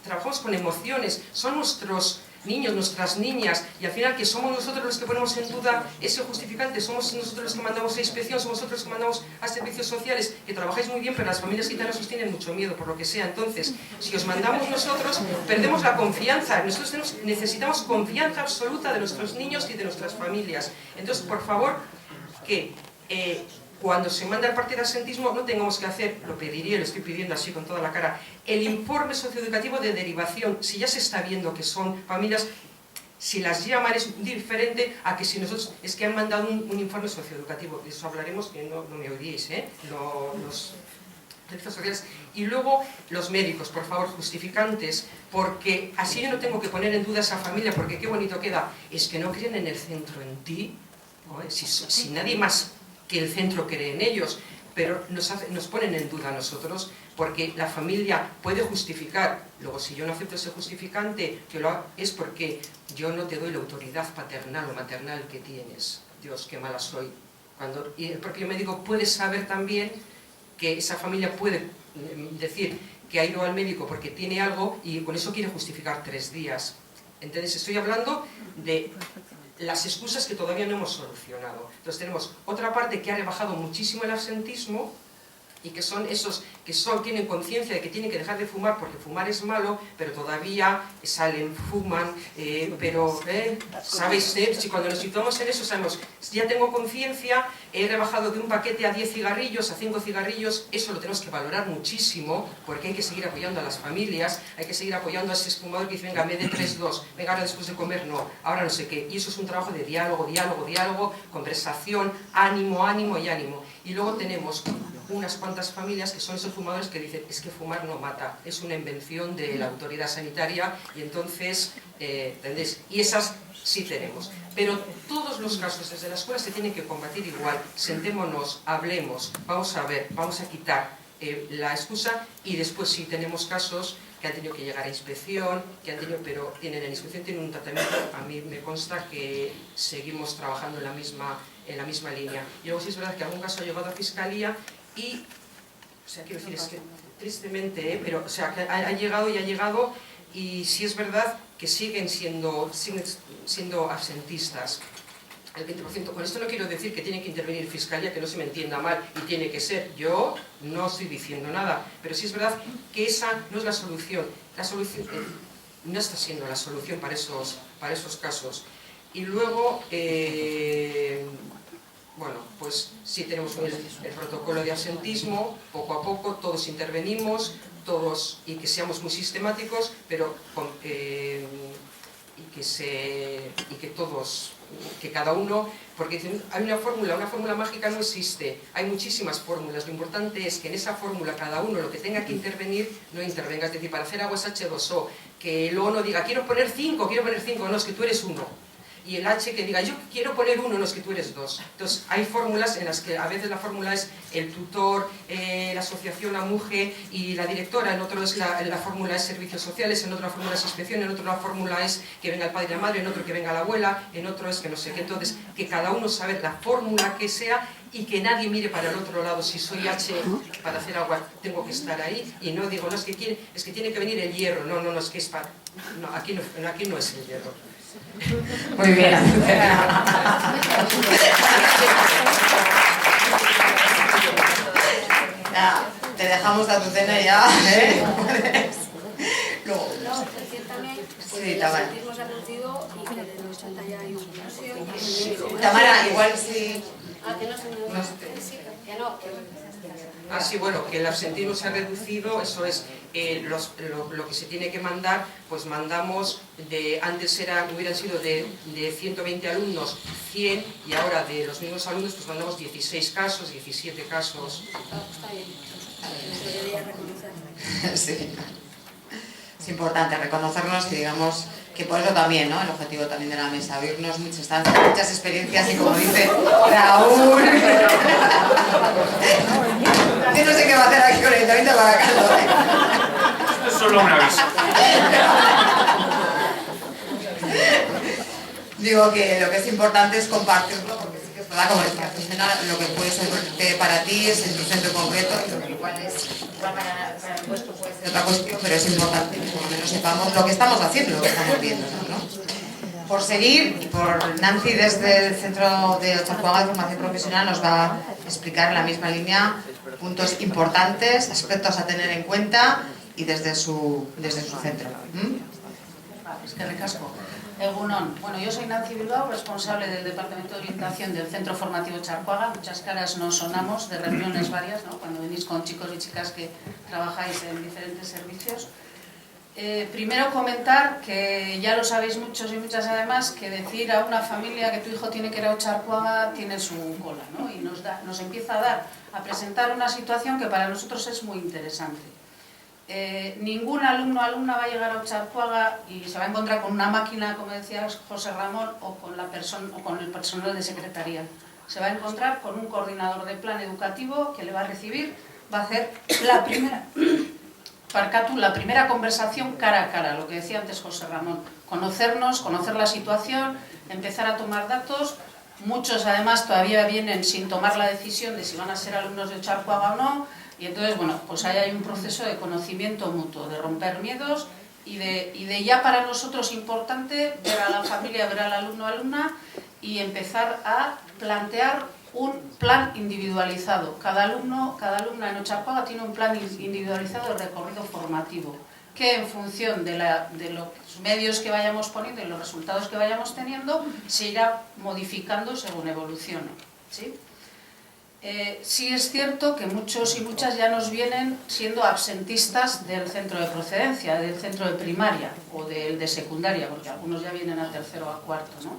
trabajamos con emociones, son nuestros niños, nuestras niñas, y al final que somos nosotros los que ponemos en duda ese justificante, somos nosotros los que mandamos a inspección, somos nosotros los que mandamos a servicios sociales, que trabajáis muy bien, pero las familias gitanas os tienen mucho miedo, por lo que sea. Entonces, si os mandamos nosotros, perdemos la confianza. Nosotros necesitamos confianza absoluta de nuestros niños y de nuestras familias. Entonces, por favor, que cuando se manda el parte de absentismo no tengamos que hacer, lo pediría, lo estoy pidiendo así con toda la cara, el informe socioeducativo de derivación. Si ya se está viendo que son familias, si las llaman es diferente a que si nosotros, es que han mandado un informe socioeducativo, de eso hablaremos, que no me odiéis, los servicios sociales. Y luego los médicos, por favor, justificantes, porque así yo no tengo que poner en duda a esa familia, porque qué bonito queda, es que no creen en el centro en ti, ¿no? Si nadie más que el centro cree en ellos, pero nos ponen en duda a nosotros, porque la familia puede justificar. Luego, si yo no acepto ese justificante, es porque yo no te doy la autoridad paternal o maternal que tienes. Dios, qué mala soy. Porque yo me digo, puedes saber también que esa familia puede decir que ha ido al médico porque tiene algo y con eso quiere justificar 3 días. Entonces, estoy hablando de las excusas que todavía no hemos solucionado. Entonces tenemos otra parte que ha rebajado muchísimo el absentismo y que son esos que tienen conciencia de que tienen que dejar de fumar porque fumar es malo, pero todavía salen, fuman, ¿sabéis? Si cuando nos situamos en eso sabemos, ya tengo conciencia, he rebajado de un paquete a 10 cigarrillos, a 5 cigarrillos, eso lo tenemos que valorar muchísimo, porque hay que seguir apoyando a las familias, hay que seguir apoyando a ese esfumador que dice, venga, me dé 3-2, venga, ahora después de comer no, ahora no sé qué, y eso es un trabajo de diálogo, conversación, ánimo y ánimo. Y luego tenemos unas cuantas familias que son esos fumadores que dicen, es que fumar no mata, es una invención de la autoridad sanitaria, y entonces, ¿entendéis? Y esas sí tenemos. Pero todos los casos desde la escuela se tienen que combatir igual. Sentémonos, hablemos, vamos a ver, vamos a quitar la excusa, y después si tenemos casos que han tenido que llegar a inspección, pero en inspección tienen un tratamiento, a mí me consta que seguimos trabajando en la misma línea. Y luego sí es verdad que algún caso ha llegado a fiscalía y, o sea, quiero decir, es que tristemente, pero, o sea, que ha llegado, y sí es verdad que siguen siendo absentistas. El 20%. Con esto no quiero decir que tiene que intervenir fiscalía, que no se me entienda mal, y tiene que ser. Yo no estoy diciendo nada, pero sí es verdad que esa no es la solución. La solución no está siendo la solución para esos casos. Y luego, bueno, pues sí tenemos el protocolo de absentismo, poco a poco todos intervenimos, y que seamos muy sistemáticos, pero que cada uno, porque dicen, hay una fórmula mágica no existe, hay muchísimas fórmulas, lo importante es que en esa fórmula cada uno lo que tenga que intervenir, no intervenga, es decir, para hacer agua es H2O, que el O no diga, quiero poner 5, no, es que tú eres 1. Y el H que diga, yo quiero poner 1, no, es que tú eres 2. Entonces, hay fórmulas en las que a veces la fórmula es el tutor, la asociación AMUGE y la directora, en otro es la fórmula es servicios sociales, en otra fórmula es inspección, en otro la fórmula es que venga el padre y la madre, en otro que venga la abuela, en otro es que no sé qué. Entonces, que cada uno sabe la fórmula que sea y que nadie mire para el otro lado. Si soy H para hacer agua, tengo que estar ahí, y no digo, no, es que tiene que venir el hierro, no, es que es para... No, aquí no es el hierro. Muy bien. Nada, te dejamos a tu cena ya. Luego. No, decir también que el absentismo se ha reducido y que de los 80 ya hay un... Tamara, igual sí. Que no se me... Que no, Ah, sí, bueno, que el absentismo se ha reducido, eso es, lo que se tiene que mandar, pues mandamos, antes hubieran sido de 120 alumnos, 100, y ahora de los mismos alumnos pues mandamos 16 casos, 17 casos. Está bien, debería reconocerlo. Sí. Es importante reconocernos y digamos que por eso también, ¿no? El objetivo también de la mesa, oírnos muchas experiencias y como dice Raúl, yo no sé qué va a hacer aquí con el Ayuntamiento de Barakaldo, ¿eh? Es solo un aviso. Digo que lo que es importante es compartirlo, porque sí que es verdad, como decía Jimena, lo que puede ser para ti es en tu centro concreto, y lo que igual para el vuestro puede ser otra cuestión, pero es importante que por lo menos sepamos lo que estamos haciendo, lo que estamos viendo, ¿no? Por seguir, y por Nancy desde el Centro de Ocharcoaga de Formación Profesional nos va a explicar en la misma línea puntos importantes, aspectos a tener en cuenta y desde su centro. Es que recasco. Egunon. Bueno, yo soy Nancy Bilbao, responsable del Departamento de Orientación del Centro Formativo Ocharcoaga. Muchas caras nos sonamos de reuniones varias, ¿no? Cuando venís con chicos y chicas que trabajáis en diferentes servicios. Primero comentar que ya lo sabéis muchos y muchas además, que decir a una familia que tu hijo tiene que ir a Ocharcoaga tiene su cola, ¿no? Y nos empieza a presentar una situación que para nosotros es muy interesante. Ningún alumno o alumna va a llegar a Ocharcoaga y se va a encontrar con una máquina, como decía José Ramón, o con el personal de secretaría. Se va a encontrar con un coordinador de plan educativo que le va a recibir, va a hacer la primera conversación cara a cara, lo que decía antes José Ramón. Conocernos, conocer la situación, empezar a tomar datos. Muchos además todavía vienen sin tomar la decisión de si van a ser alumnos de Ocharcoaga o no. Y entonces, bueno, pues ahí hay un proceso de conocimiento mutuo, de romper miedos y de ya para nosotros importante ver a la familia, ver al alumno o alumna y empezar a plantear un plan individualizado. Cada alumno, cada alumna en Ocharcoaga tiene un plan individualizado de recorrido formativo, que en función de los medios que vayamos poniendo y los resultados que vayamos teniendo, se irá modificando según evolucione, ¿sí? Sí es cierto que muchos y muchas ya nos vienen siendo absentistas del centro de procedencia, del centro de primaria o del de secundaria, porque algunos ya vienen a tercero o a cuarto, ¿no?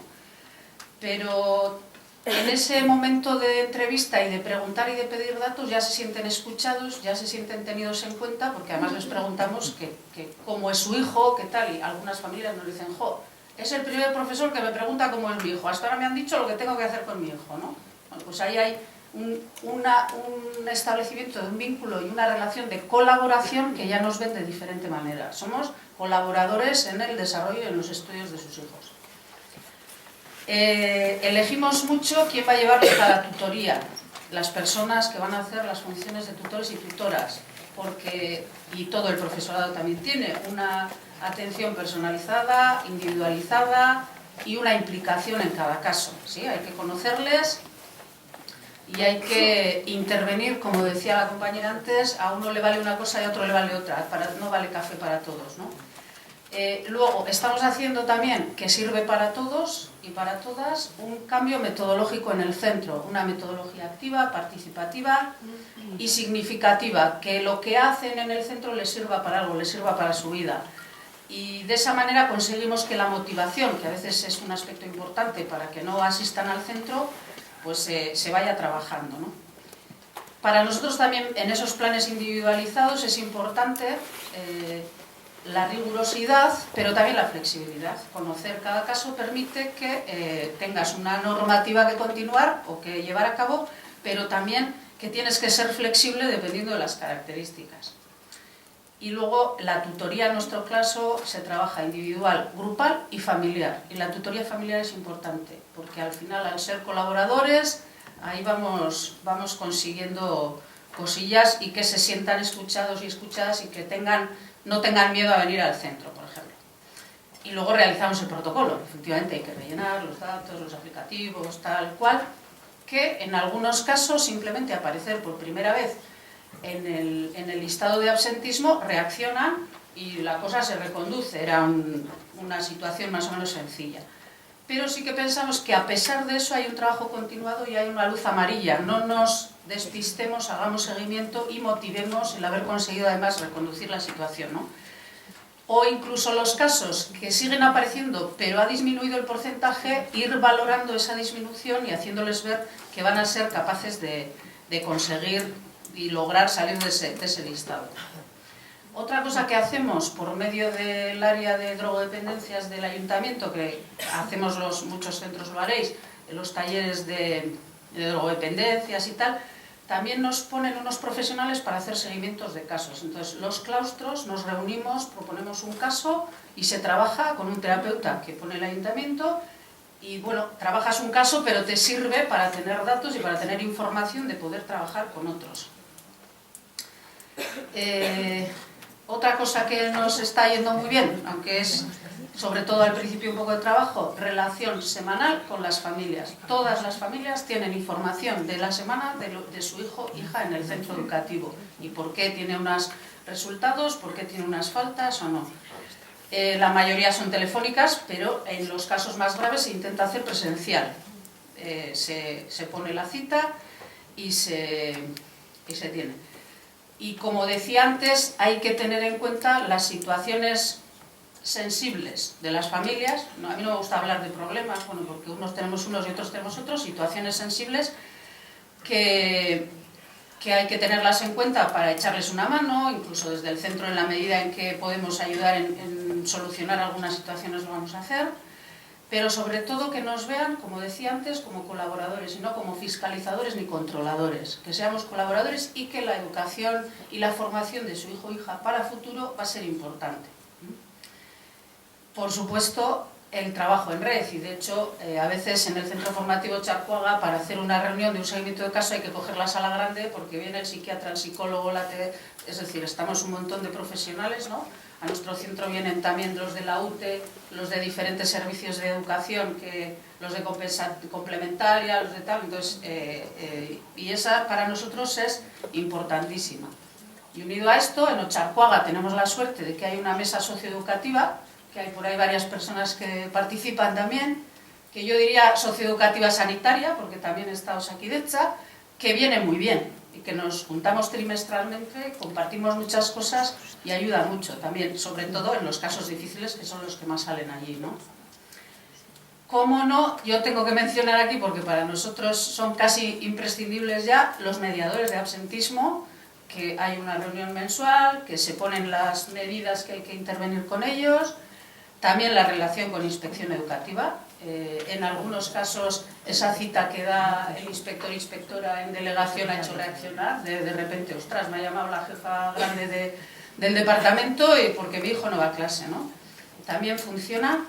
Pero en ese momento de entrevista y de preguntar y de pedir datos ya se sienten escuchados, ya se sienten tenidos en cuenta, porque además les preguntamos que cómo es su hijo, qué tal, y algunas familias nos dicen, jo, es el primer profesor que me pregunta cómo es mi hijo, hasta ahora me han dicho lo que tengo que hacer con mi hijo, ¿no? Bueno, pues ahí hay un establecimiento de un vínculo y una relación de colaboración que ya nos ven de diferente manera. Somos colaboradores en el desarrollo y en los estudios de sus hijos. Elegimos mucho quién va a llevar cada tutoría, las personas que van a hacer las funciones de tutores y tutoras, y todo el profesorado también tiene una atención personalizada, individualizada y una implicación en cada caso, ¿sí? Hay que conocerles y hay que intervenir, como decía la compañera antes, a uno le vale una cosa y a otro le vale otra, no vale café para todos, ¿no? Luego, estamos haciendo también, que sirve para todos y para todas, un cambio metodológico en el centro, una metodología activa, participativa y significativa, que lo que hacen en el centro les sirva para algo, les sirva para su vida. Y de esa manera conseguimos que la motivación, que a veces es un aspecto importante para que no asistan al centro, pues se vaya trabajando, ¿no? Para nosotros también en esos planes individualizados es importante la rigurosidad, pero también la flexibilidad. Conocer cada caso permite que tengas una normativa que continuar o que llevar a cabo, pero también que tienes que ser flexible dependiendo de las características. Y luego la tutoría en nuestro caso se trabaja individual, grupal y familiar. Y la tutoría familiar es importante, porque al final al ser colaboradores, ahí vamos consiguiendo cosillas y que se sientan escuchados y escuchadas y que no tengan miedo a venir al centro, por ejemplo. Y luego realizamos el protocolo. Efectivamente hay que rellenar los datos, los aplicativos, tal cual, que en algunos casos simplemente aparecer por primera vez en el listado de absentismo reaccionan y la cosa se reconduce. Era una situación más o menos sencilla. Pero sí que pensamos que a pesar de eso hay un trabajo continuado y hay una luz amarilla. No nos despistemos, hagamos seguimiento y motivemos el haber conseguido además reconducir la situación, ¿no? O incluso los casos que siguen apareciendo pero ha disminuido el porcentaje, ir valorando esa disminución y haciéndoles ver que van a ser capaces de conseguir y lograr salir de ese listado. Otra cosa que hacemos por medio del área de drogodependencias del ayuntamiento, que hacemos muchos centros lo haréis, en los talleres de drogodependencias y tal, también nos ponen unos profesionales para hacer seguimientos de casos. Entonces, los claustros nos reunimos, proponemos un caso y se trabaja con un terapeuta que pone el ayuntamiento y, bueno, trabajas un caso, pero te sirve para tener datos y para tener información de poder trabajar con otros. Otra cosa que nos está yendo muy bien, aunque es sobre todo al principio un poco de trabajo, relación semanal con las familias. Todas las familias tienen información de la semana de su hijo o hija en el centro educativo y por qué tiene unos resultados, por qué tiene unas faltas o no. La mayoría son telefónicas, pero en los casos más graves se intenta hacer presencial. Se pone la cita y se tiene. Y como decía antes, hay que tener en cuenta las situaciones sensibles de las familias. No, a mí no me gusta hablar de problemas, bueno, porque unos tenemos unos y otros tenemos otros, situaciones sensibles que hay que tenerlas en cuenta para echarles una mano, incluso desde el centro en la medida en que podemos ayudar en solucionar algunas situaciones lo vamos a hacer, pero sobre todo que nos vean, como decía antes, como colaboradores y no como fiscalizadores ni controladores, que seamos colaboradores y que la educación y la formación de su hijo o hija para futuro va a ser importante. Por supuesto, el trabajo en red, y de hecho, a veces en el Centro Formativo Charcoaga, para hacer una reunión de un seguimiento de caso hay que coger la sala grande porque viene el psiquiatra, el psicólogo, es decir, estamos un montón de profesionales, ¿no? A nuestro centro vienen también los de la UTE, los de diferentes servicios de educación, los de complementaria, los de tal, entonces, y esa para nosotros es importantísima. Y unido a esto, en Ocharcoaga tenemos la suerte de que hay una mesa socioeducativa, que hay por ahí varias personas que participan también, que yo diría socioeducativa sanitaria, porque también está Osakidetza, que viene muy bien y que nos juntamos trimestralmente, compartimos muchas cosas y ayuda mucho también, sobre todo en los casos difíciles, que son los que más salen allí, ¿no? Cómo no, yo tengo que mencionar aquí, porque para nosotros son casi imprescindibles ya, los mediadores de absentismo, que hay una reunión mensual, que se ponen las medidas que hay que intervenir con ellos. También la relación con inspección educativa. En algunos casos esa cita que da el inspector o inspectora en delegación ha hecho reaccionar. De repente, ostras, me ha llamado la jefa grande del departamento y porque mi hijo no va a clase, ¿no? También funciona.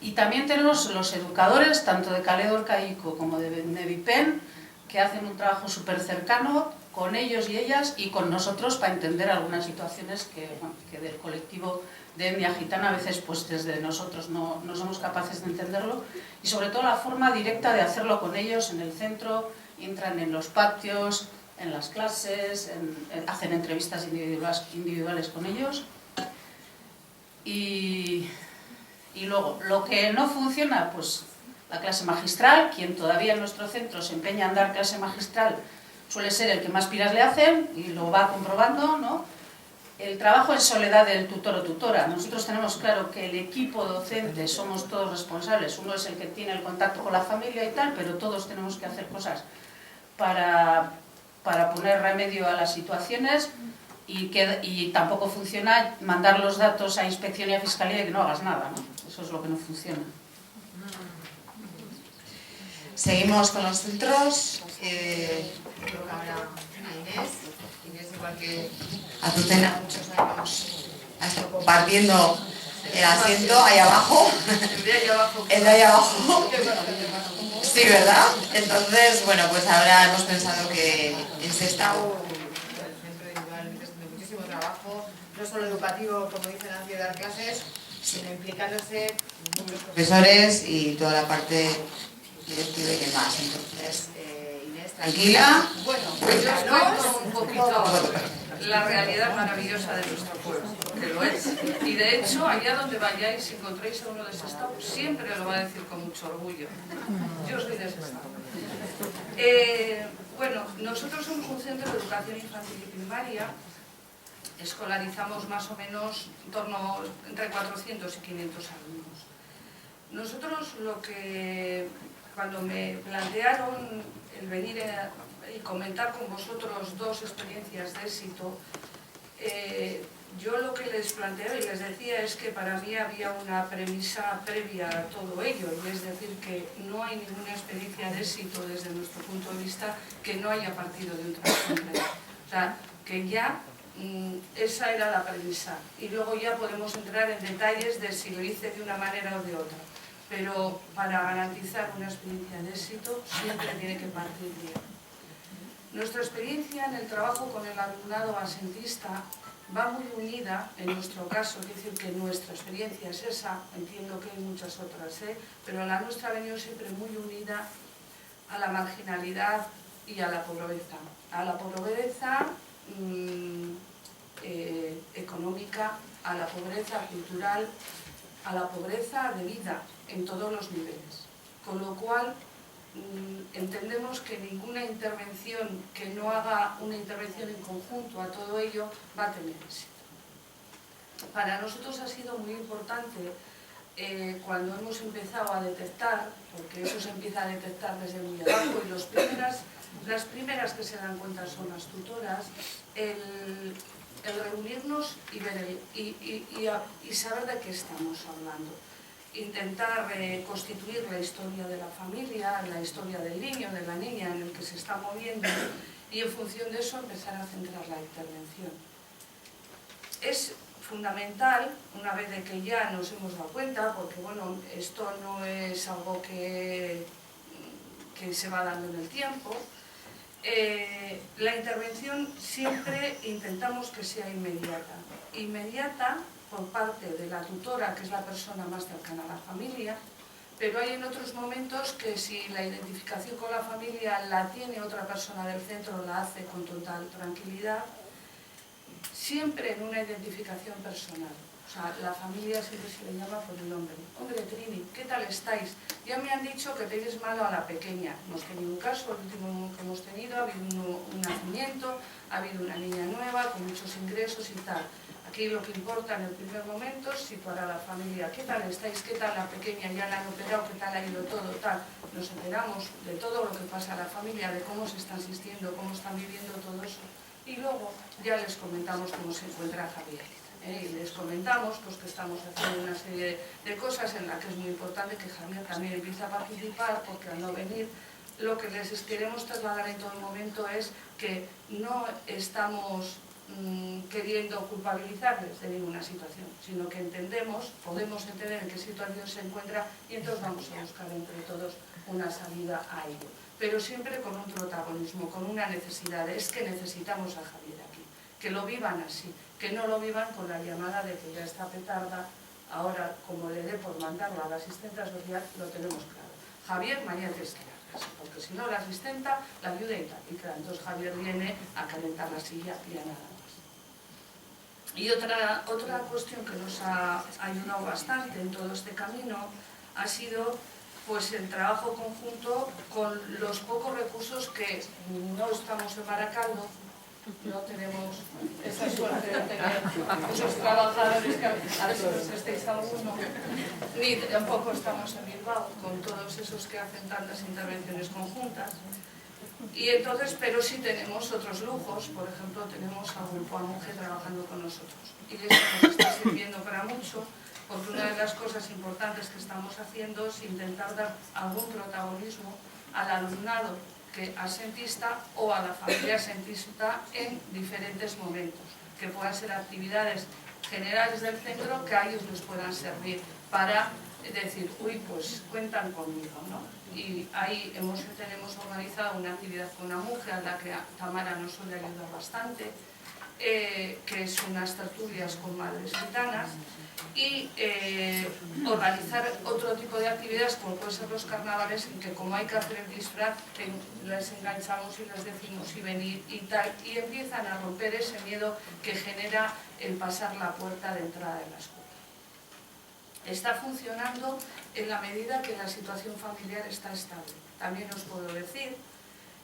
Y también tenemos los educadores, tanto de Kale Dorcaico como de Nevipen, que hacen un trabajo súper cercano con ellos y ellas y con nosotros para entender algunas situaciones que del colectivo de etnia gitana a veces pues desde nosotros no somos capaces de entenderlo, y sobre todo la forma directa de hacerlo con ellos en el centro. Entran en los patios, en las clases, hacen entrevistas individuales con ellos. Y luego, lo que no funciona, pues la clase magistral. Quien todavía en nuestro centro se empeña en dar clase magistral suele ser el que más piras le hacen y lo va comprobando, ¿no? El trabajo en soledad del tutor o tutora. Nosotros tenemos claro que el equipo docente somos todos responsables. Uno es el que tiene el contacto con la familia y tal, pero todos tenemos que hacer cosas para poner remedio a las situaciones, y tampoco funciona mandar los datos a inspección y a fiscalía y que no hagas nada, ¿no? Eso es lo que no funciona. Seguimos con los centros. Creo que ahora a Inés, igual que Azucena, muchos años ha estado compartiendo el asiento ahí abajo. El de ahí abajo. Sí, ¿verdad? Entonces, bueno, pues ahora hemos pensado que en Sestao el centro individual está haciendo muchísimo trabajo, no solo educativo, como dice Nancy, de dar clases, sino implicándose muchos profesores y toda la parte directiva y demás. Entonces, Inés, tranquila. Bueno, pues yo os cuento un poquito. la realidad maravillosa de nuestro pueblo, que lo es. Y de hecho, allá donde vayáis, si encontréis a uno de Sestao, siempre lo va a decir con mucho orgullo. Yo soy de Sestao. Bueno, nosotros somos un centro de educación infantil y primaria. Escolarizamos más o menos en torno entre 400 y 500 alumnos. Nosotros cuando me plantearon el venir y comentar con vosotros dos experiencias de éxito, yo lo que les planteo y les decía es que para mí había una premisa previa a todo ello, y es decir, que no hay ninguna experiencia de éxito desde nuestro punto de vista que no haya partido de un trabajo completo. O sea, que ya esa era la premisa, y luego ya podemos entrar en detalles de si lo hice de una manera o de otra. Pero para garantizar una experiencia de éxito siempre tiene que partir de ahí. Nuestra experiencia en el trabajo con el alumnado asentista va muy unida, en nuestro caso, es decir, que nuestra experiencia es esa, entiendo que hay muchas otras, pero la nuestra ha venido siempre muy unida a la marginalidad y a la pobreza. A la pobreza económica, a la pobreza cultural, a la pobreza de vida en todos los niveles. Con lo cual, entendemos que ninguna intervención que no haga una intervención en conjunto a todo ello va a tener éxito. Para nosotros ha sido muy importante cuando hemos empezado a detectar, porque eso se empieza a detectar desde muy abajo, y las primeras que se dan cuenta son las tutoras, el reunirnos y ver y saber de qué estamos hablando. Intentar constituir la historia de la familia, la historia del niño, de la niña en el que se está moviendo, y en función de eso empezar a centrar la intervención. Es fundamental, una vez de que ya nos hemos dado cuenta, porque bueno, esto no es algo que se va dando en el tiempo, la intervención siempre intentamos que sea inmediata. Inmediata por parte de la tutora, que es la persona más cercana a la familia, pero hay en otros momentos que si la identificación con la familia la tiene otra persona del centro, la hace con total tranquilidad, siempre en una identificación personal. O sea, la familia siempre se le llama por el nombre. Hombre, Trini, ¿qué tal estáis? Ya me han dicho que tenéis malo a la pequeña. Hemos tenido un caso, el último que hemos tenido, ha habido un nacimiento, ha habido una niña nueva con muchos ingresos y tal. Aquí lo que importa en el primer momento es situar a la familia. ¿Qué tal estáis? ¿Qué tal la pequeña? ¿Ya la han operado? ¿Qué tal ha ido todo? Tal. Nos enteramos de todo lo que pasa a la familia, de cómo se está asistiendo, cómo están viviendo todo eso. Y luego ya les comentamos cómo se encuentra Javier. Y les comentamos pues, que estamos haciendo una serie de cosas en las que es muy importante que Javier también empiece a participar, porque al no venir, lo que les queremos trasladar en todo momento es que no estamos queriendo culpabilizarles de ninguna situación, sino que entendemos, podemos entender en qué situación se encuentra, y entonces vamos a buscar entre todos una salida a ello. Pero siempre con un protagonismo, con una necesidad, es que necesitamos a Javier aquí, que lo vivan así, que no lo vivan con la llamada de que ya está petarda, ahora como le dé por mandarla a la asistenta social, lo tenemos claro. Javier, mañana tienes que ir a casa, porque si no la asistenta la ayuda y tal, y claro, entonces Javier viene a calentar la silla y a nada más. Y otra cuestión que nos ha ayudado bastante en todo este camino ha sido pues el trabajo conjunto con los pocos recursos que no estamos en Baracaldo, no tenemos esa suerte de tener muchos trabajadores que a veces estéis alguno, ni tampoco estamos en Bilbao con todos esos que hacen tantas intervenciones conjuntas. Y entonces, pero sí tenemos otros lujos, por ejemplo, tenemos a Grupo Amonge trabajando con nosotros. Y eso nos está sirviendo para mucho, porque una de las cosas importantes que estamos haciendo es intentar dar algún protagonismo al alumnado asentista o a la familia asentista en diferentes momentos, que puedan ser actividades generales del centro que a ellos les puedan servir para decir, uy, pues cuentan conmigo, ¿no? Y ahí tenemos organizado una actividad con una mujer a la que Tamara nos suele ayudar bastante. que es unas tertulias con madres gitanas, y organizar otro tipo de actividades como pueden ser los carnavales, en que como hay que hacer el disfraz les enganchamos y les decimos y venir y tal, y empiezan a romper ese miedo que genera el pasar la puerta de entrada de la escuela. Está funcionando en la medida que la situación familiar está estable. También os puedo decir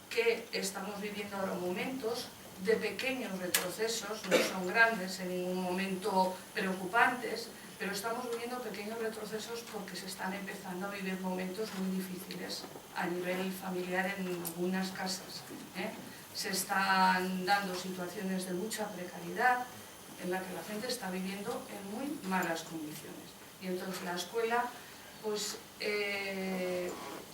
que estamos viviendo ahora momentos de pequeños retrocesos, no son grandes, en ningún momento preocupantes, pero estamos viviendo pequeños retrocesos porque se están empezando a vivir momentos muy difíciles a nivel familiar en algunas casas. Se están dando situaciones de mucha precariedad en la que la gente está viviendo en muy malas condiciones. Y entonces la escuela pues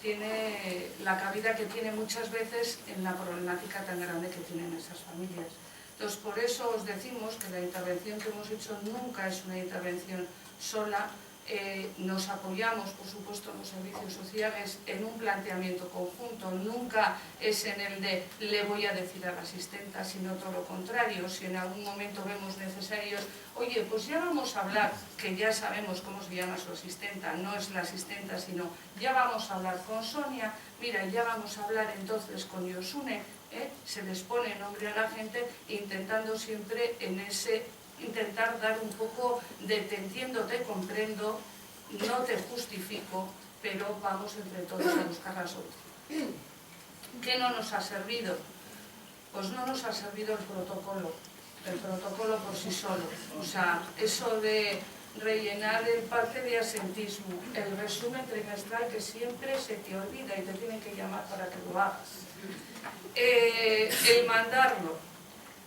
tiene la cabida que tiene muchas veces en la problemática tan grande que tienen esas familias. Entonces, por eso os decimos que la intervención que hemos hecho nunca es una intervención sola. Nos apoyamos, por supuesto, en los servicios sociales en un planteamiento conjunto. Nunca es en el de le voy a decir a la asistenta, sino todo lo contrario. Si en algún momento vemos necesarios, oye, pues ya vamos a hablar, que ya sabemos cómo se llama su asistenta, no es la asistenta, sino ya vamos a hablar con Sonia, mira, ya vamos a hablar entonces con Yosune, se les pone nombre a la gente, intentando siempre en ese intentar dar un poco de te entiendo, te comprendo, no te justifico, pero vamos entre todos a buscar la solución. ¿Qué no nos ha servido? Pues no nos ha servido el protocolo por sí solo. O sea, eso de rellenar el parte de asentismo, el resumen trimestral que siempre se te olvida y te tienen que llamar para que lo hagas. El mandarlo.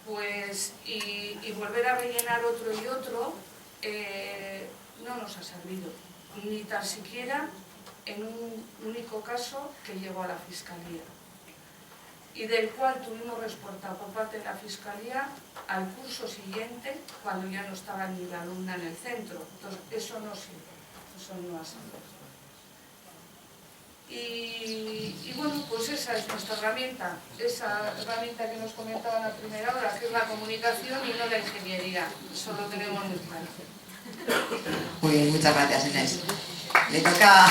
Pues, y volver a rellenar otro y otro no nos ha servido, ni tan siquiera en un único caso que llegó a la Fiscalía y del cual tuvimos respuesta por parte de la Fiscalía al curso siguiente, cuando ya no estaba ni la alumna en el centro. Entonces, eso no sirve, eso no ha servido. Y bueno, pues esa es nuestra herramienta, esa herramienta que nos comentaban a primera hora, que es la comunicación y no la ingeniería. Eso lo tenemos muy claro. Muy bien, muchas gracias, Inés. Le toca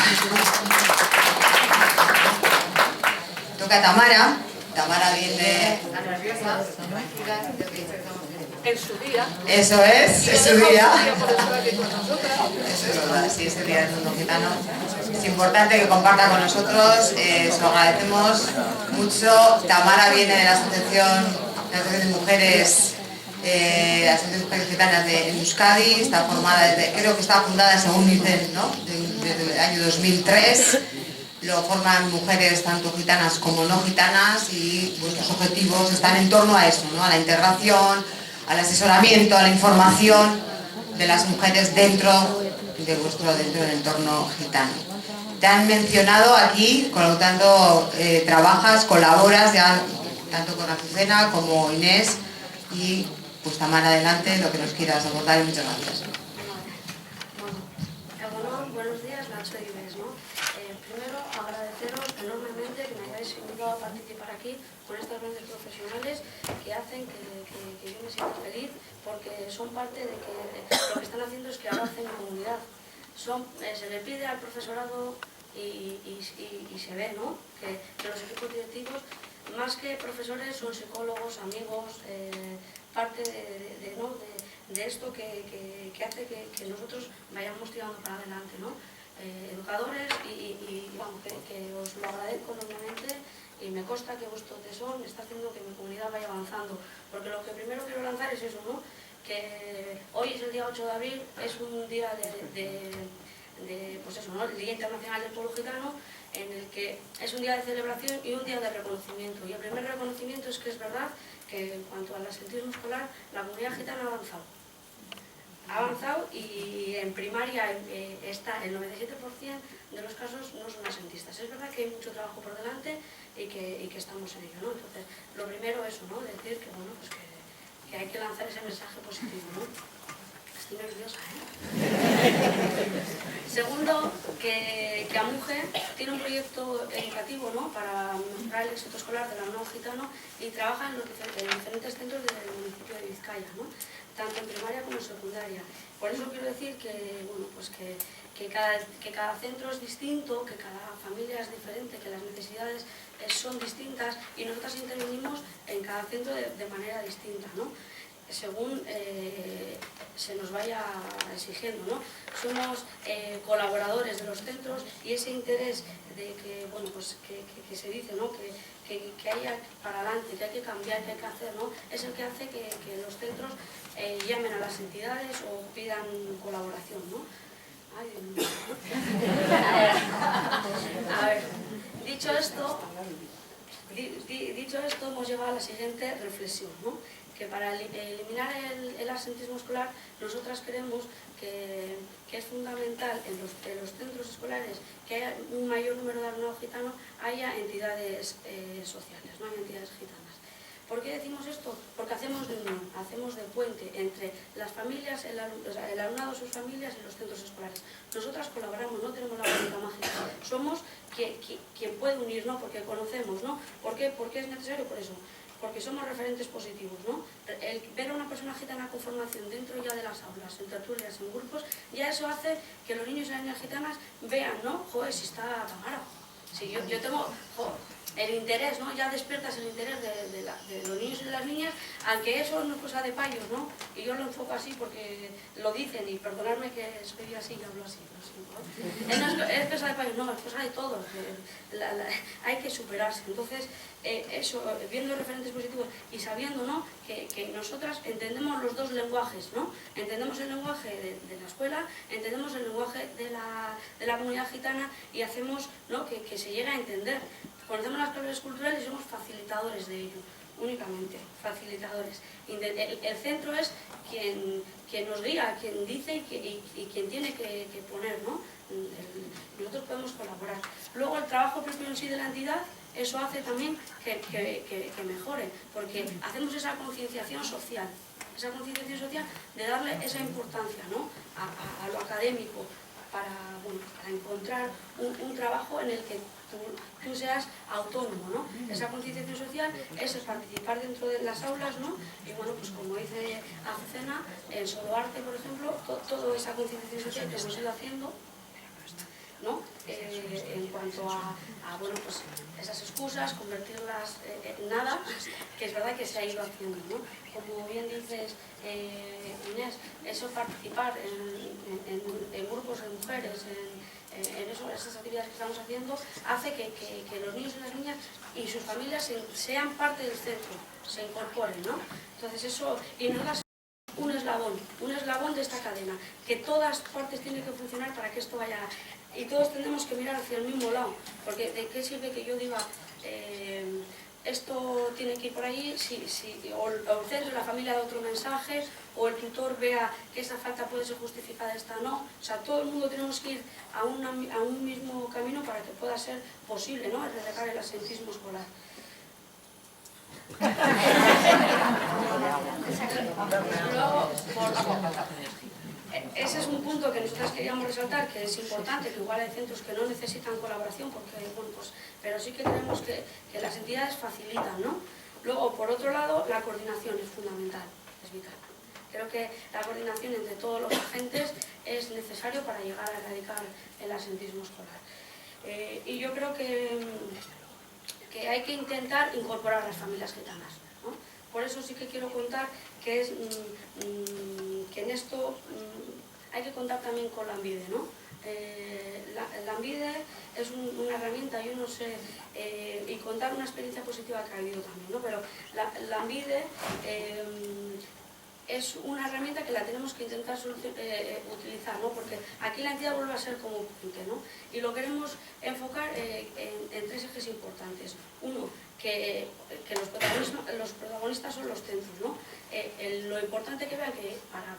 a Tamara. Tamara viene... En su día. Eso es su día. Eso es verdad, sí, es el día del mundo gitano. Es importante que comparta con nosotros, se lo agradecemos mucho. Tamara viene de la Asociación de Mujeres, Gitanas de Euskadi, está formada desde, creo que está fundada según dicen, ¿no? Desde el año 2003. Lo forman mujeres tanto gitanas como no gitanas y vuestros objetivos están en torno a eso, ¿no? A la integración, al asesoramiento, a la información de las mujeres dentro del entorno gitano. Te han mencionado aquí, por lo tanto trabajas, colaboras ya tanto con Azucena como Inés y pues Tamara, adelante, lo que nos quieras abordar y muchas gracias. Bueno, buenos días, Nacho y Inés, ¿no? Primero agradeceros enormemente que me hayáis invitado a participar aquí con estas grandes profesionales que hacen que yo me sienta feliz porque son parte de que lo que están haciendo es que avancen en comunidad. Se le pide al profesorado y se ve, ¿no? que los equipos directivos, más que profesores, son psicólogos, amigos, parte de esto que hace que nosotros vayamos tirando para adelante, ¿no? Educadores y vamos, que os lo agradezco enormemente y me consta que vuestro tesón está haciendo que mi comunidad vaya avanzando, porque lo que primero quiero lanzar es eso, ¿no? Que hoy es el día 8 de abril, es un día pues eso, ¿no? El Día Internacional del Pueblo Gitano, en el que es un día de celebración y un día de reconocimiento. Y el primer reconocimiento es que es verdad que en cuanto al asentismo escolar, la comunidad gitana ha avanzado. Ha avanzado y en primaria está el 97% de los casos no son asentistas. Es verdad que hay mucho trabajo por delante y que estamos en ello, ¿no? Entonces, lo primero es eso, ¿no? Decir que, bueno, pues que hay que lanzar ese mensaje positivo, ¿no? Estoy nerviosa, ¿eh? Segundo, que Amuge tiene un proyecto educativo, ¿no?, para mejorar el éxito escolar del alumnado gitano y trabaja en diferentes centros del municipio de Vizcaya, ¿no?, tanto en primaria como en secundaria. Por eso quiero decir que, bueno, pues que cada centro es distinto, que cada familia es diferente, que las necesidades son distintas y nosotros intervenimos en cada centro de manera distinta, ¿no?, según se nos vaya exigiendo, ¿no? Somos colaboradores de los centros y ese interés de que, bueno, pues que se dice, ¿no?, que haya para adelante, que hay que cambiar, que hay que hacer, ¿no?, es el que hace que los centros llamen a las entidades o pidan colaboración, ¿no? Ay, Dios mío. A ver, dicho esto, hemos llegado a la siguiente reflexión, ¿no?, que para eliminar el absentismo escolar, nosotras creemos que es fundamental en los centros escolares que haya un mayor número de alumnado gitano, haya entidades sociales, no hay entidades gitanas. ¿Por qué decimos esto? Porque hacemos de unión, hacemos de puente entre las familias, el alumnado, sus familias y los centros escolares. Nosotras colaboramos, no tenemos la varita mágica, somos quien puede unir, ¿no?, porque conocemos, ¿no? ¿Por qué es necesario? Por eso. Porque somos referentes positivos, ¿no? El ver a una persona gitana con formación dentro ya de las aulas, en tertulias, en grupos, ya eso hace que los niños y las niñas gitanas vean, ¿no? Joder, si está Tamara. Si yo tengo el interés, ¿no? Ya despiertas el interés de los niños y de las niñas, aunque eso no es cosa de payos, ¿no? Y yo lo enfoco así porque lo dicen, y perdonadme que soy así y hablo así, ¿no? Es cosa de payos, no, es cosa de todos. Hay que superarse. Entonces, eso, viendo referentes positivos y sabiendo, ¿no?, que nosotras entendemos los dos lenguajes, ¿no? Entendemos el lenguaje de la escuela, entendemos el lenguaje de la comunidad gitana y hacemos, ¿no?, que se llegue a entender. Conocemos las claves culturales y somos facilitadores de ello, únicamente, facilitadores. El centro es quien nos guía, quien dice y quien tiene que poner, ¿no? Nosotros podemos colaborar. Luego el trabajo propio en sí de la entidad, eso hace también que mejore, porque hacemos esa concienciación social de darle esa importancia, ¿no?, a lo académico, para encontrar un trabajo en el que tú seas autónomo, ¿no? Esa concienciación social es participar dentro de las aulas, ¿no? Y bueno, pues como dice Azucena, en Soloarte, por ejemplo, toda esa concienciación social que hemos ido haciendo, ¿no?, en cuanto a bueno, pues esas excusas, convertirlas en nada, que es verdad que se ha ido haciendo, ¿no? Como bien dices, Inés, eso participar en grupos de mujeres, en esas actividades que estamos haciendo, hace que los niños y las niñas y sus familias sean parte del centro, se incorporen, ¿no? Entonces eso, y no das un eslabón de esta cadena, que todas partes tienen que funcionar para que esto vaya, y todos tenemos que mirar hacia el mismo lado, porque ¿de qué sirve que yo diga esto tiene que ir por ahí, o el centro y la familia da otro mensaje, o el tutor vea que esa falta puede ser justificada, esta no? O sea, todo el mundo tenemos que ir a un mismo camino para que pueda ser posible, ¿no?, erradicar el absentismo escolar. Luego, ese es un punto que nosotros queríamos resaltar, que es importante, que igual hay centros que no necesitan colaboración, porque, bueno, pues, pero sí que creemos que las entidades facilitan, ¿no? Luego, por otro lado, la coordinación es fundamental, es vital. Creo que la coordinación entre todos los agentes es necesario para llegar a erradicar el absentismo escolar. Y yo creo que hay que intentar incorporar a las familias gitanas, ¿no? Por eso sí que quiero contar que en esto hay que contar también con Lanbide, ¿no? Lanbide es una herramienta, yo no sé, y contar una experiencia positiva que ha habido también, ¿no? Pero Lanbide es una herramienta que la tenemos que intentar utilizar, ¿no? Porque aquí la entidad vuelve a ser como un puente, ¿no? Y lo queremos enfocar en tres ejes importantes. Uno, que los protagonistas son los centros, ¿no? Lo importante que vean que para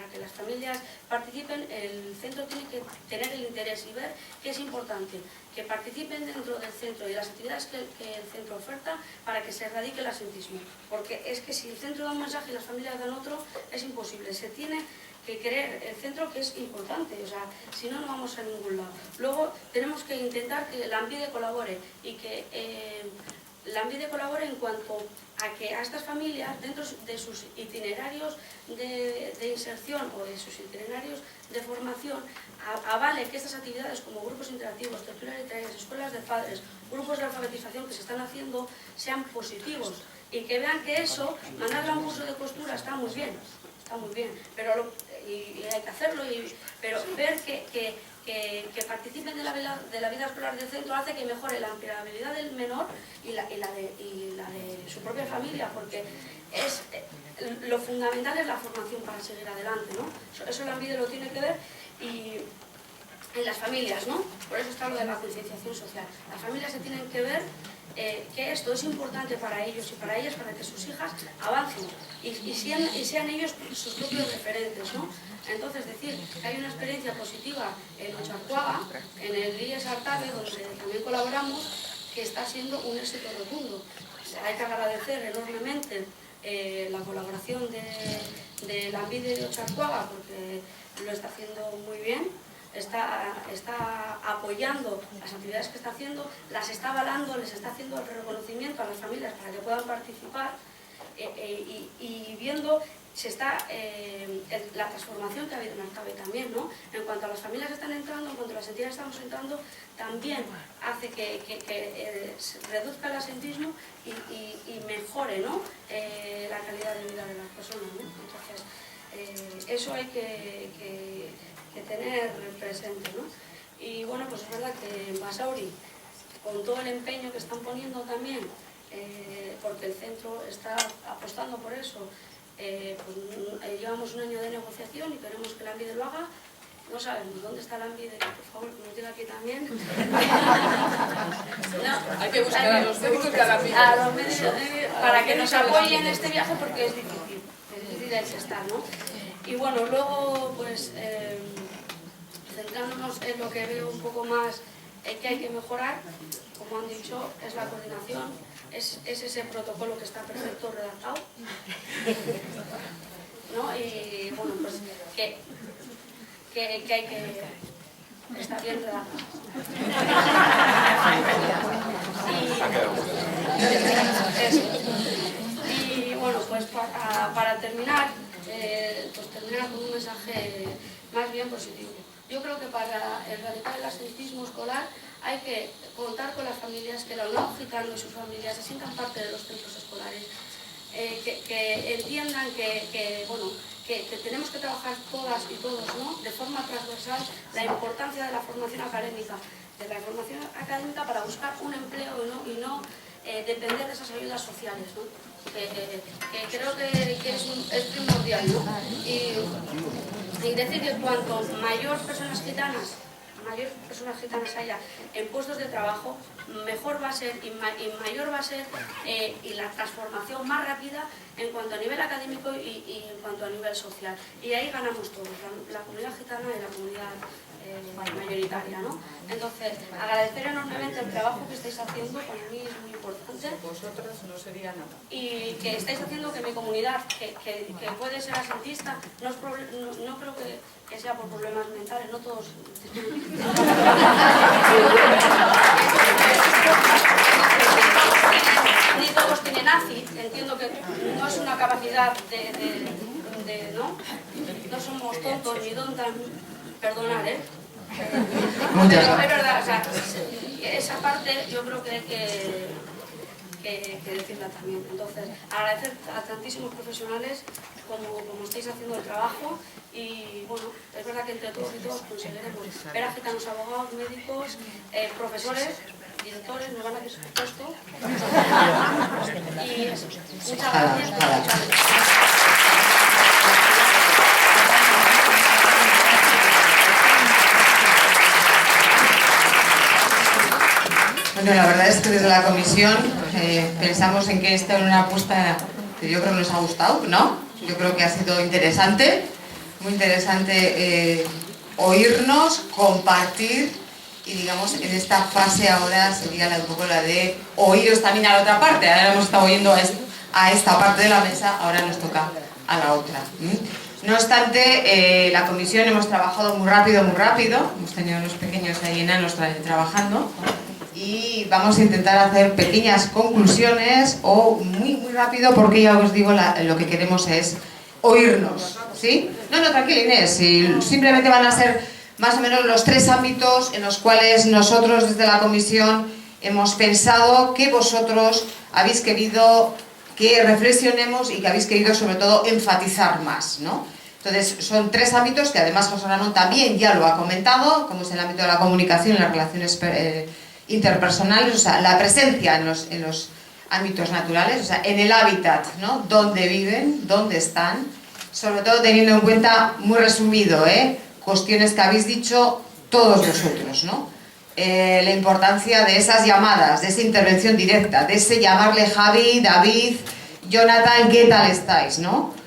que las familias participen, el centro tiene que tener el interés y ver que es importante que participen dentro del centro y de las actividades que el centro oferta para que se erradique el absentismo. Porque es que si el centro da un mensaje y las familias dan otro, es imposible. Se tiene que querer el centro, que es importante, o sea, si no, no vamos a ningún lado. Luego tenemos que intentar que Lanbide colabore y que Lanbide colabore en cuanto a que a estas familias, dentro de sus itinerarios de inserción o de sus itinerarios de formación, avale que estas actividades como grupos interactivos, tertulias literarias, escuelas de padres, grupos de alfabetización que se están haciendo sean positivos y que vean que eso, mandarle a un curso de costura está muy bien, pero y hay que hacerlo, pero ver que participen de la vida escolar del centro hace que mejore la empleabilidad del menor y la de su propia familia, porque lo fundamental es la formación para seguir adelante, ¿no? Eso Lanbide lo tiene que ver y en las familias, ¿no? Por eso está lo de la concienciación social. Las familias se tienen que ver que esto es importante para ellos y para ellas, para que sus hijas avancen y sean ellos sus propios referentes, ¿no? Entonces, decir que hay una experiencia positiva en Ocharcoaga, en el IES Artabe, donde también colaboramos, que está siendo un éxito rotundo. Hay que agradecer enormemente la colaboración de Lanbide de Ocharcoaga, porque lo está haciendo muy bien. Está apoyando las actividades que está haciendo, las está avalando, les está haciendo el reconocimiento a las familias para que puedan participar y viendo la transformación que ha habido en Artabe también, ¿no? En cuanto a las familias que están entrando, en cuanto a las entidades que estamos entrando, también hace que se reduzca el absentismo y mejore, ¿no? La calidad de vida de las personas, ¿no? Entonces, eso hay que tener presente, ¿no? Y bueno, pues es verdad que en Basauri, con todo el empeño que están poniendo también, porque el centro está apostando por eso, pues llevamos un año de negociación y queremos que Lanbide lo haga. No sabemos dónde está Lanbide, por favor, que nos diga aquí también. Hay que buscar a los médicos que hagan para que nos apoyen en este viaje, porque es difícil el estar, ¿no? Y bueno, luego, pues, centrándonos en lo que veo un poco más que hay que mejorar, como han dicho, es la coordinación, es ese protocolo que está perfecto redactado, ¿no? Y bueno, pues que hay que estar bien redactado. Y bueno, pues para terminar, pues terminar con un mensaje más bien positivo. Yo creo que para erradicar el absentismo escolar hay que contar con las familias, que el alumnado gitano y sus familias se sientan parte de los centros escolares, que entiendan que tenemos que trabajar todas y todos, ¿no? De forma transversal la importancia de la formación académica, para buscar un empleo y no depender de esas ayudas sociales, ¿no? Que creo que es primordial, ¿no? Y decir que cuanto mayor personas gitanas haya en puestos de trabajo, mejor va a ser y mayor va a ser y la transformación más rápida en cuanto a nivel académico y en cuanto a nivel social. Y ahí ganamos todos, la comunidad gitana y la comunidad mayoritaria, ¿no? Entonces, agradecer enormemente el trabajo que estáis haciendo, para mí es muy importante. Vosotros no sería nada. Y que estáis haciendo que mi comunidad, que puede ser absentista, no creo que sea por problemas mentales, no todos. Ni todos tienen ACI, entiendo que no es una capacidad ¿no? No somos tontos ni tontas, perdonad, pero es verdad, o sea, esa parte yo creo que hay que decirla también. Entonces, agradecer a tantísimos profesionales como estáis haciendo el trabajo y bueno, es verdad que entre todos y todos conseguiremos ver a gitanos abogados, médicos, profesores, directores, nos van a hacer su puesto. Y eso, muchas gracias. Bueno, la verdad es que desde la comisión pensamos en que esta era una apuesta que yo creo que nos ha gustado, ¿no? Yo creo que ha sido interesante, muy interesante oírnos, compartir y digamos en esta fase ahora sería un poco la de oíros también a la otra parte. Ahora hemos estado oyendo a esta parte de la mesa, ahora nos toca a la otra. No obstante, la comisión hemos trabajado muy rápido, hemos tenido unos pequeños ahí enanos trabajando y vamos a intentar hacer pequeñas conclusiones o muy rápido, porque ya os digo, lo que queremos es oírnos, ¿sí? No, tranquila Inés, simplemente van a ser más o menos los 3 ámbitos en los cuales nosotros desde la comisión hemos pensado que vosotros habéis querido que reflexionemos y que habéis querido sobre todo enfatizar más, ¿no? Entonces son 3 ámbitos que además José Ramón también ya lo ha comentado, como es el ámbito de la comunicación y las relaciones interpersonales, o sea, la presencia en los ámbitos naturales, o sea, en el hábitat, ¿no? Dónde viven, dónde están, sobre todo teniendo en cuenta, muy resumido, cuestiones que habéis dicho todos vosotros, ¿no? La importancia de esas llamadas, de esa intervención directa, de ese llamarle Javi, David, Jonathan, ¿qué tal estáis?, ¿no?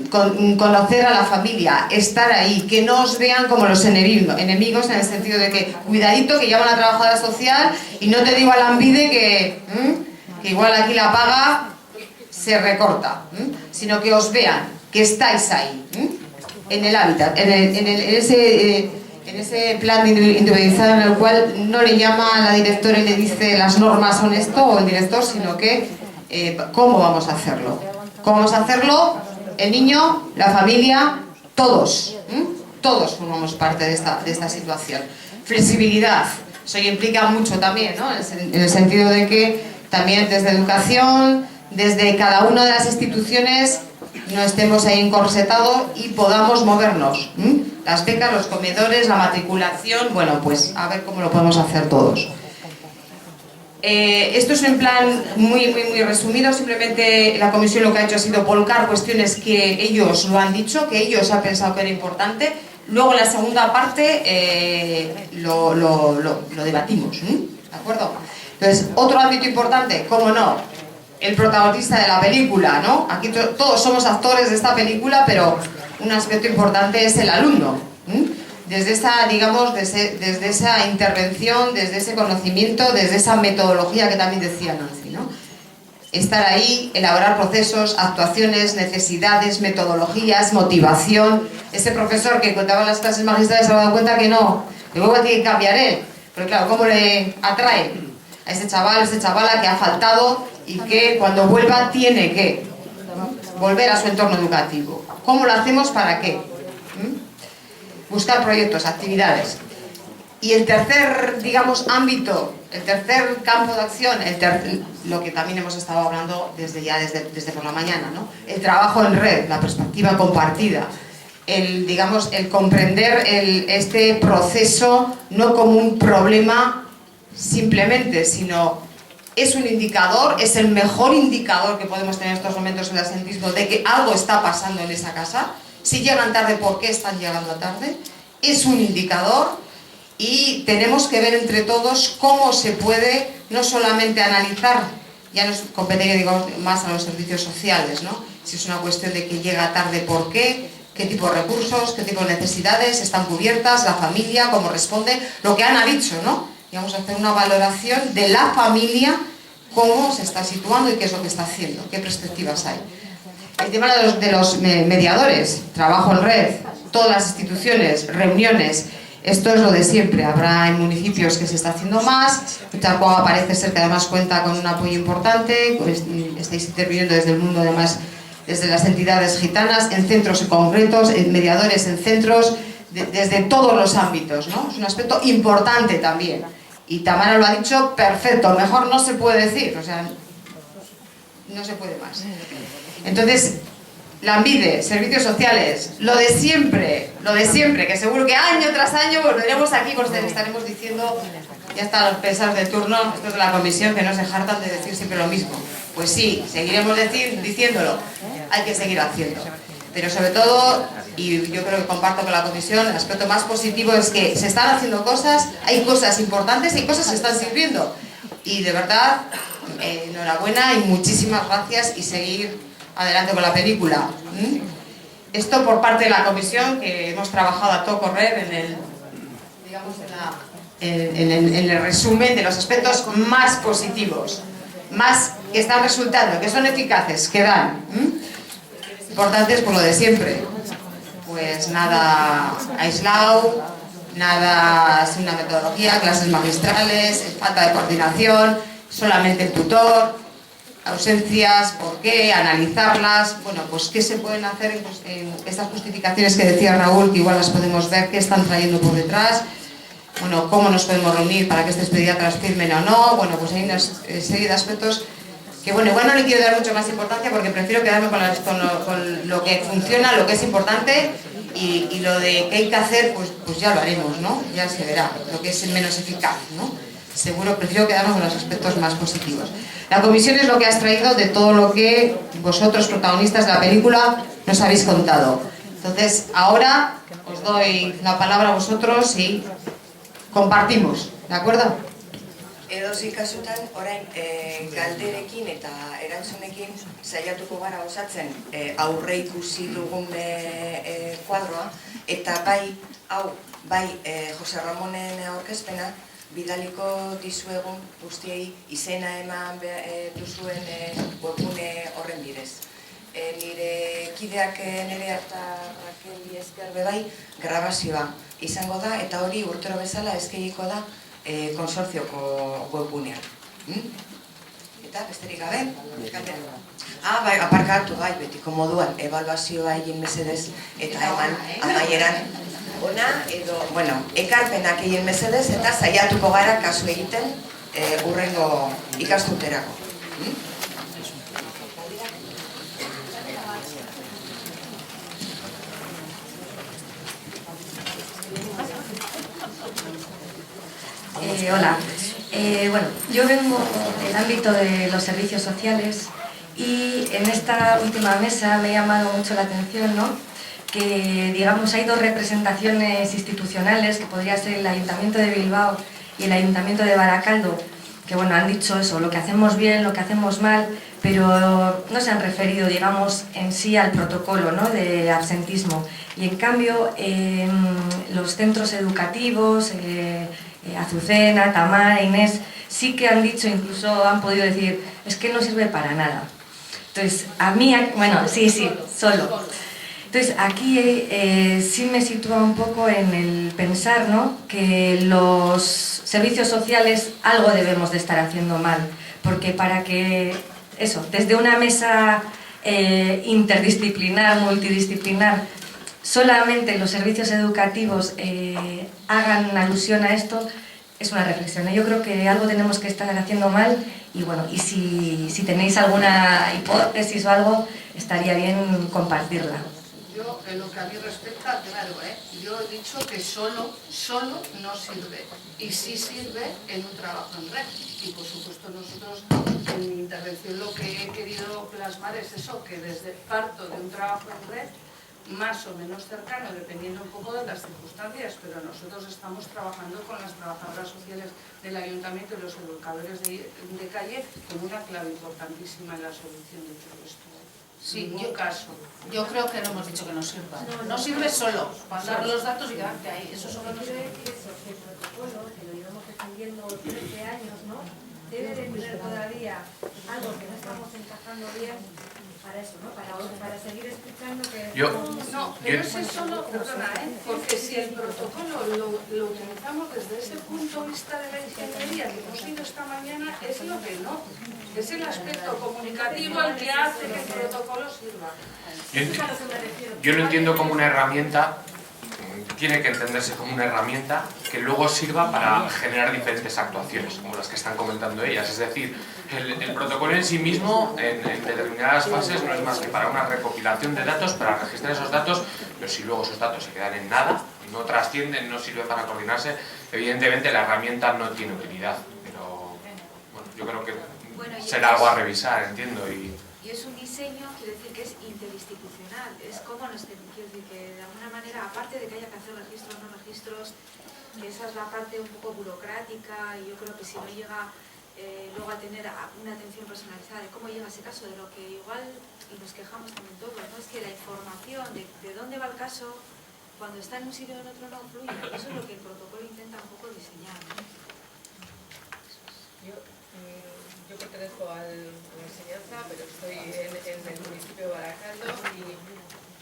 Conocer a la familia, estar ahí, que no os vean como los enemigos, en el sentido de que cuidadito, que llama una trabajadora social y no te digo a Lambide que igual aquí la paga se recorta, sino que os vean, que estáis ahí, en el hábitat, en ese plan individualizado en el cual no le llama a la directora y le dice las normas son esto, o el director, sino que cómo vamos a hacerlo. ¿Cómo vamos a hacerlo? El niño, la familia, todos formamos parte de esta situación. Flexibilidad, eso implica mucho también, ¿no? En el sentido de que también desde educación, desde cada una de las instituciones, no estemos ahí encorsetados y podamos movernos. Las becas, los comedores, la matriculación, bueno, pues a ver cómo lo podemos hacer todos. Esto es un plan muy resumido, simplemente la comisión lo que ha hecho ha sido volcar cuestiones que ellos lo han dicho, que ellos han pensado que era importante. Luego en la segunda parte lo debatimos, ¿de acuerdo? Entonces, otro ámbito importante, cómo no, el protagonista de la película, ¿no? Aquí todos somos actores de esta película, pero un aspecto importante es el alumno, desde esa, digamos, desde esa intervención, desde ese conocimiento, desde esa metodología que también decía Nancy, ¿no? Estar ahí, elaborar procesos, actuaciones, necesidades, metodologías, motivación. Ese profesor que contaba en las clases magistrales se ha dado cuenta que no, que luego tiene que cambiar él, pero claro, ¿cómo le atrae a ese chaval, a esa chavala que ha faltado y que cuando vuelva tiene que volver a su entorno educativo? ¿Cómo lo hacemos? ¿Para qué? Buscar proyectos, actividades. Y el tercer, digamos, ámbito, el tercer campo de acción, lo que también hemos estado hablando desde por la mañana, ¿no? El trabajo en red, la perspectiva compartida, digamos, el comprender este proceso no como un problema simplemente, sino es un indicador, es el mejor indicador que podemos tener en estos momentos en el asentismo de que algo está pasando en esa casa. Si llegan tarde, ¿por qué están llegando tarde? Es un indicador y tenemos que ver entre todos cómo se puede no solamente analizar, ya nos compete, digo, más a los servicios sociales, ¿no? Si es una cuestión de que llega tarde, ¿por qué? ¿Qué tipo de recursos? ¿Qué tipo de necesidades están cubiertas? La familia, ¿cómo responde? Lo que Ana ha dicho, ¿no? Y vamos a hacer una valoración de la familia, cómo se está situando y qué es lo que está haciendo, qué perspectivas hay. El tema de los mediadores, trabajo en red, todas las instituciones, reuniones, esto es lo de siempre. Habrá en municipios que se está haciendo más, Tarcoa parece ser que además cuenta con un apoyo importante, pues, estáis interviniendo desde el mundo, además desde las entidades gitanas, en centros concretos, en mediadores en centros, desde todos los ámbitos, ¿no? Es un aspecto importante también. Y Tamara lo ha dicho perfecto, mejor no se puede decir, o sea, no se puede más. Entonces, Lambide, servicios sociales, lo de siempre, que seguro que año tras año volveremos aquí, pues estaremos diciendo, ya están los pesados de turno, estos de la comisión, que no se hartan de decir siempre lo mismo. Pues sí, seguiremos diciéndolo, hay que seguir haciendo. Pero sobre todo, y yo creo que comparto con la comisión, el aspecto más positivo es que se están haciendo cosas, hay cosas importantes y cosas que están sirviendo. Y de verdad, enhorabuena y muchísimas gracias y seguir adelante con la película. Esto por parte de la comisión, que hemos trabajado a todo correr en el resumen de los aspectos más positivos, más que están resultando, que son eficaces, que dan. importante es por lo de siempre. Pues nada aislado, nada sin una metodología, clases magistrales, falta de coordinación, solamente el tutor, ausencias, por qué, analizarlas. Bueno, pues qué se pueden hacer en estas justificaciones que decía Raúl, que igual las podemos ver, qué están trayendo por detrás. Bueno, cómo nos podemos reunir para que estos pediatras firmen o no. Bueno, pues hay una serie de aspectos que, bueno, igual no le quiero dar mucho más importancia porque prefiero quedarme con lo que funciona, lo que es importante, y lo de qué hay que hacer, pues ya lo haremos, ¿no? Ya se verá, lo que es menos eficaz, ¿no? Seguro, prefiero quedarnos con los aspectos más positivos. La comisión es lo que has traído de todo lo que vosotros, protagonistas de la película, nos habéis contado. Entonces, ahora os doy la palabra a vosotros y compartimos, ¿de acuerdo? Edozein kasutan, orain galderekin eta erantzunekin saiatuko gara osatzen aurre ikusi dugun kuadroa, eta bai Jose Ramonen aurkezpena bidaliko dizuegun guztiei izena eman duzuen webgune horren bidez. Nire kideak Nerea eta Raquel esker bebai grabazioa izango da, eta hori urtero bezala eskegiko da konsorzioko webgunean. Eta besterik gabe, bai, aparkatu, bai, betiko moduan, ebaluazioa egin mesedez, eta eman amaieran ona, edo, bueno, ekarpenak egin mesedez, eta saiatuko gara kasu egiten hurrengo ikasturterako. Hola, bueno, yo vengo del ámbito de los servicios sociales y en esta última mesa me ha llamado mucho la atención, ¿no?, que, digamos, hay dos representaciones institucionales, que podría ser el Ayuntamiento de Bilbao y el Ayuntamiento de Baracaldo, que, bueno, han dicho eso, lo que hacemos bien, lo que hacemos mal, pero no se han referido, digamos, en sí al protocolo, ¿no?, de absentismo. Y en cambio, los centros educativos, Azucena, Tamara, Inés, sí que han dicho, incluso han podido decir, es que no sirve para nada. Entonces, a mí, bueno, sí, solo. Entonces, aquí sí me sitúa un poco en el pensar, ¿no?, que los servicios sociales algo debemos de estar haciendo mal, porque para que, eso, desde una mesa interdisciplinar, multidisciplinar, solamente los servicios educativos hagan alusión a esto, es una reflexión. Yo creo que algo tenemos que estar haciendo mal y, bueno, y si tenéis alguna hipótesis o algo, estaría bien compartirla. Yo, en lo que a mí respecta, claro, yo he dicho que solo no sirve, y sí sirve en un trabajo en red. Y por supuesto nosotros, en mi intervención, lo que he querido plasmar es eso, que desde parto de un trabajo en red, más o menos cercano, dependiendo un poco de las circunstancias, pero nosotros estamos trabajando con las trabajadoras sociales del Ayuntamiento y los educadores de calle como una clave importantísima en la solución de todo esto. Sí, yo creo que no hemos dicho que no sirva. No sirve solo, pasar los datos y quedarte ahí. Eso solo no sirve. El protocolo, que lo llevamos defendiendo 13 años, ¿no?, debe de tener todavía algo que no estamos encajando bien para eso, ¿no?, para seguir escuchando que... No, pero ese solo, perdona, porque si el protocolo lo utilizamos desde ese punto de vista de la ingeniería que hemos ido esta mañana, es lo que no. Es el aspecto comunicativo el que hace que el protocolo sirva. Yo lo entiendo como una herramienta, tiene que entenderse como una herramienta que luego sirva para generar diferentes actuaciones, como las que están comentando ellas. Es decir, el protocolo en sí mismo, en determinadas fases, no es más que para una recopilación de datos, para registrar esos datos, pero si luego esos datos se quedan en nada, no trascienden, no sirven para coordinarse, evidentemente la herramienta no tiene utilidad. Pero bueno, yo creo que será algo a revisar, entiendo. Y es un diseño, quiero decir, que es interinstitucional, es como quiero decir, que de alguna manera, aparte de que haya que hacer registros, no registros, esa es la parte un poco burocrática, y yo creo que si no llega luego a tener una atención personalizada de cómo llega ese caso, de lo que igual, y nos quejamos también todos, ¿no?, es que la información de dónde va el caso, cuando está en un sitio o en otro no fluye. Eso es lo que el protocolo intenta un poco diseñar, ¿no? Yo pertenezco a la enseñanza, pero estoy en el municipio de Baracaldo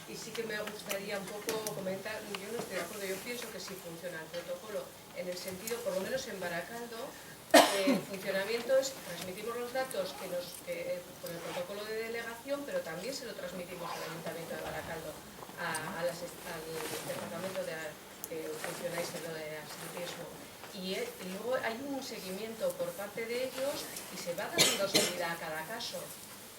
y sí que me gustaría un poco comentar, yo no estoy de acuerdo, yo pienso que sí funciona el protocolo, en el sentido, por lo menos en Baracaldo, el funcionamiento es transmitimos los datos con el protocolo de delegación, pero también se lo transmitimos al Ayuntamiento de Baracaldo, al departamento que funcionáis en lo de absentismo. Y luego hay un seguimiento por parte de ellos y se va dando salida a cada caso.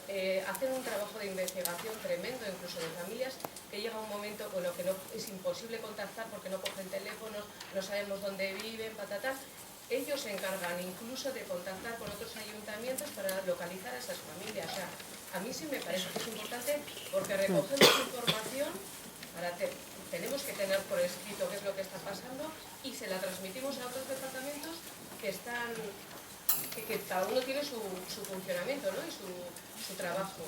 Hacen un trabajo de investigación tremendo, incluso de familias, que llega un momento con lo que no, es imposible contactar porque no cogen teléfonos, no sabemos dónde viven, patatán. Ellos se encargan incluso de contactar con otros ayuntamientos para localizar a esas familias. O sea, a mí sí me parece que es importante porque recogemos información tenemos que tener por escrito qué es lo que está pasando y se la transmitimos a otros departamentos que están... que cada uno tiene su funcionamiento, ¿no? Y su trabajo.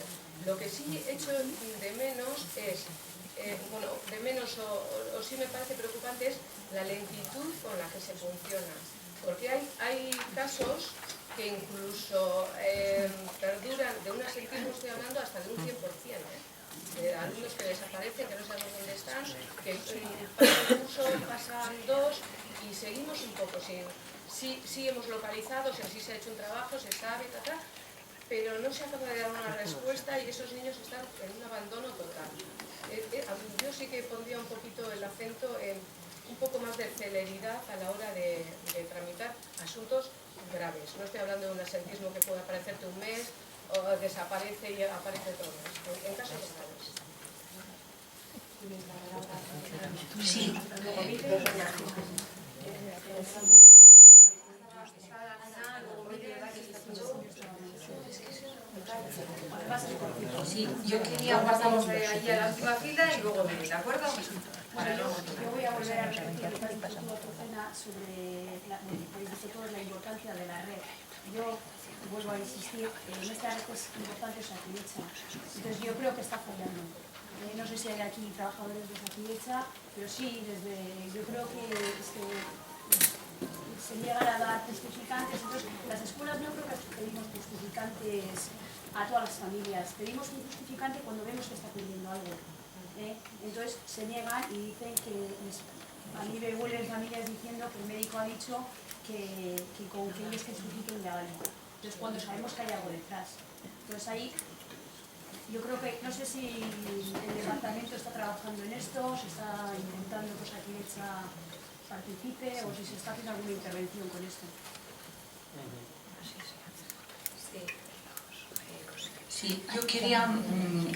Lo que sí he hecho de menos es, o sí me parece preocupante es la lentitud con la que se funciona. Porque hay casos que incluso perduran, de un asentismo estoy hablando hasta de un 100%, de alumnos que desaparecen, que no sabemos dónde están, que pasan un curso, pasan dos y seguimos un poco sin... Sí hemos localizado, sí se ha hecho un trabajo, se sabe, pero no se acaba de dar una respuesta y esos niños están en un abandono total. Yo sí que pondría un poquito el acento en un poco más de celeridad a la hora de tramitar asuntos graves. No estoy hablando de un asentismo que puede aparecerte un mes, o desaparece y aparece todo. En casos graves. Sí. Sí, yo quería pasamos allí a la última fila y luego ¿de acuerdo? Bueno, yo voy a volver a repetir lo que ha dicho Rocena sobre la importancia de la red. Yo vuelvo a insistir, en esta red es importante Osakidetza. Entonces yo creo que está fallando. No sé si hay aquí trabajadores de Osakidetza, pero sí, yo creo que se llegan a dar justificantes. Entonces, las escuelas no creo que pedimos justificantes a todas las familias. Pedimos un justificante cuando vemos que está pidiendo algo. Entonces se niegan y dicen que a mí me vuelven familias diciendo que el médico ha dicho que con que ellos justifiquen ya vale. Entonces cuando sabemos que hay algo detrás. Entonces ahí yo creo que, no sé si el departamento está trabajando en esto, se está intentando que Osakidetza participe o si se está haciendo alguna intervención con esto. Sí, yo quería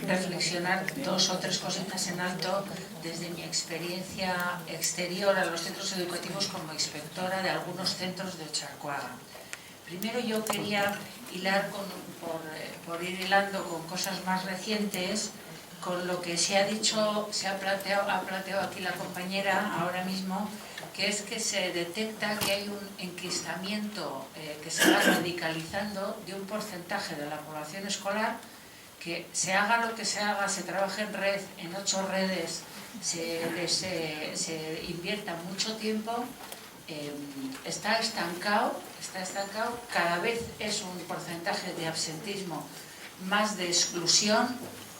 reflexionar dos o tres cositas en alto desde mi experiencia exterior a los centros educativos como inspectora de algunos centros de Otxarkoaga. Primero yo quería hilar por ir hilando con cosas más recientes, con lo que se ha dicho, ha planteado aquí la compañera ahora mismo, que es que se detecta que hay un enquistamiento que se va radicalizando de un porcentaje de la población escolar, que se haga lo que se haga, se trabaje en red, en 8 redes, se invierta mucho tiempo, está estancado, cada vez es un porcentaje de absentismo más de exclusión.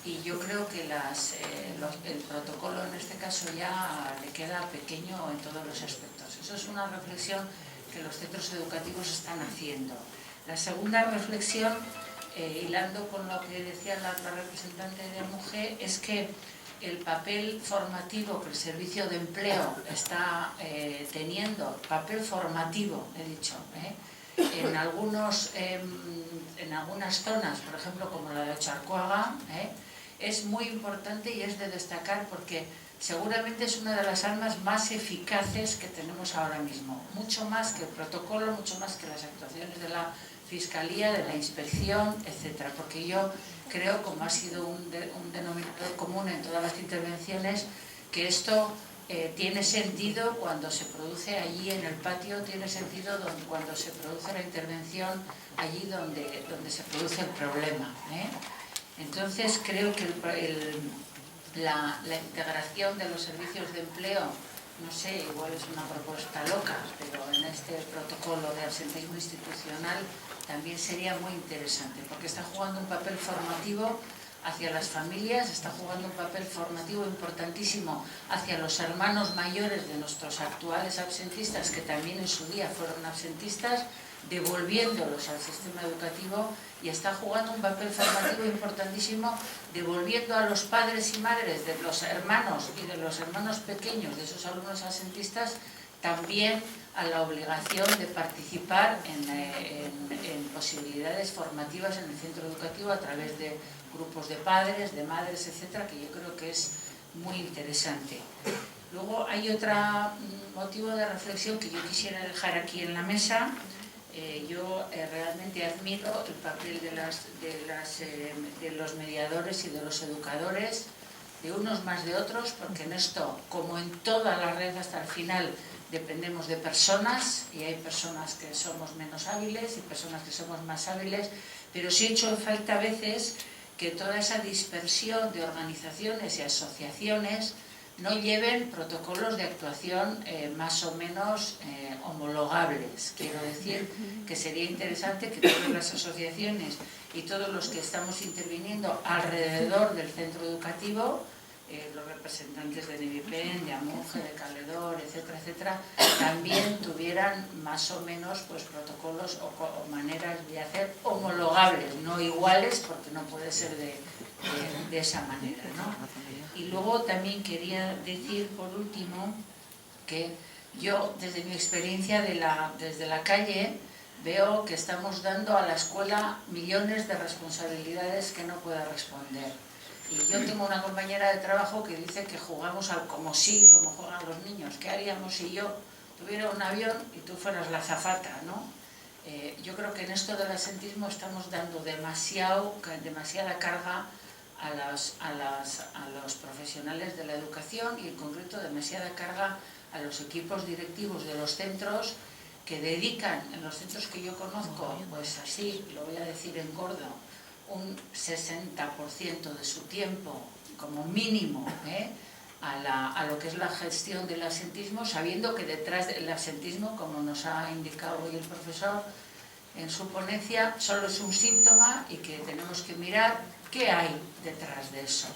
Y yo creo que el protocolo en este caso ya le queda pequeño en todos los aspectos. Eso es una reflexión que los centros educativos están haciendo. La segunda reflexión, hilando con lo que decía la otra representante de MUGE, es que el papel formativo que el servicio de empleo está teniendo, papel formativo, he dicho, en algunas zonas, por ejemplo como la de Otxarkoaga, es muy importante y es de destacar porque seguramente es una de las armas más eficaces que tenemos ahora mismo. Mucho más que el protocolo, mucho más que las actuaciones de la Fiscalía, de la Inspección, etc. Porque yo creo, como ha sido un denominador común en todas las intervenciones, que esto tiene sentido cuando se produce allí en el patio, tiene sentido cuando se produce la intervención allí donde se produce el problema. Entonces creo que la integración de los servicios de empleo, no sé, igual es una propuesta loca, pero en este protocolo protocolo de absentismo institucional también sería muy interesante, porque está jugando un papel formativo hacia las familias, está jugando un papel formativo importantísimo hacia los hermanos mayores de nuestros actuales absentistas, que también en su día fueron absentistas, devolviéndolos al sistema educativo, y está jugando un papel formativo importantísimo devolviendo a los padres y madres de los hermanos y de los hermanos pequeños de esos alumnos absentistas también a la obligación de participar en posibilidades formativas en el centro educativo a través de grupos de padres, de madres, etcétera, que yo creo que es muy interesante. Luego hay otro motivo de reflexión que yo quisiera dejar aquí en la mesa. Yo realmente admiro el papel de los mediadores y de los educadores, de unos más de otros, porque en esto, como en toda la red hasta el final, dependemos de personas, y hay personas que somos menos hábiles y personas que somos más hábiles, pero sí he hecho falta a veces que toda esa dispersión de organizaciones y asociaciones no lleven protocolos de actuación más o menos homologables. Quiero decir que sería interesante que todas las asociaciones y todos los que estamos interviniendo alrededor del centro educativo, los representantes de Nevipen, de Amunge, de Caledor, etcétera, etcétera, también tuvieran más o menos pues, protocolos o maneras de hacer homologables, no iguales, porque no puede ser de esa manera, ¿no? Y luego también quería decir, por último, que yo, desde mi experiencia desde la calle, veo que estamos dando a la escuela millones de responsabilidades que no pueda responder. Y yo tengo una compañera de trabajo que dice que jugamos al como juegan los niños. ¿Qué haríamos si yo tuviera un avión y tú fueras la azafata, ¿no? Yo creo que en esto del absentismo estamos dando demasiada carga a los profesionales de la educación, y en concreto demasiada carga a los equipos directivos de los centros, que dedican, en los centros que yo conozco, pues así, lo voy a decir en gordo, un 60% de su tiempo, como mínimo, a lo que es la gestión del absentismo, sabiendo que detrás del absentismo, como nos ha indicado hoy el profesor en su ponencia, solo es un síntoma y que tenemos que mirar qué hay detrás de eso.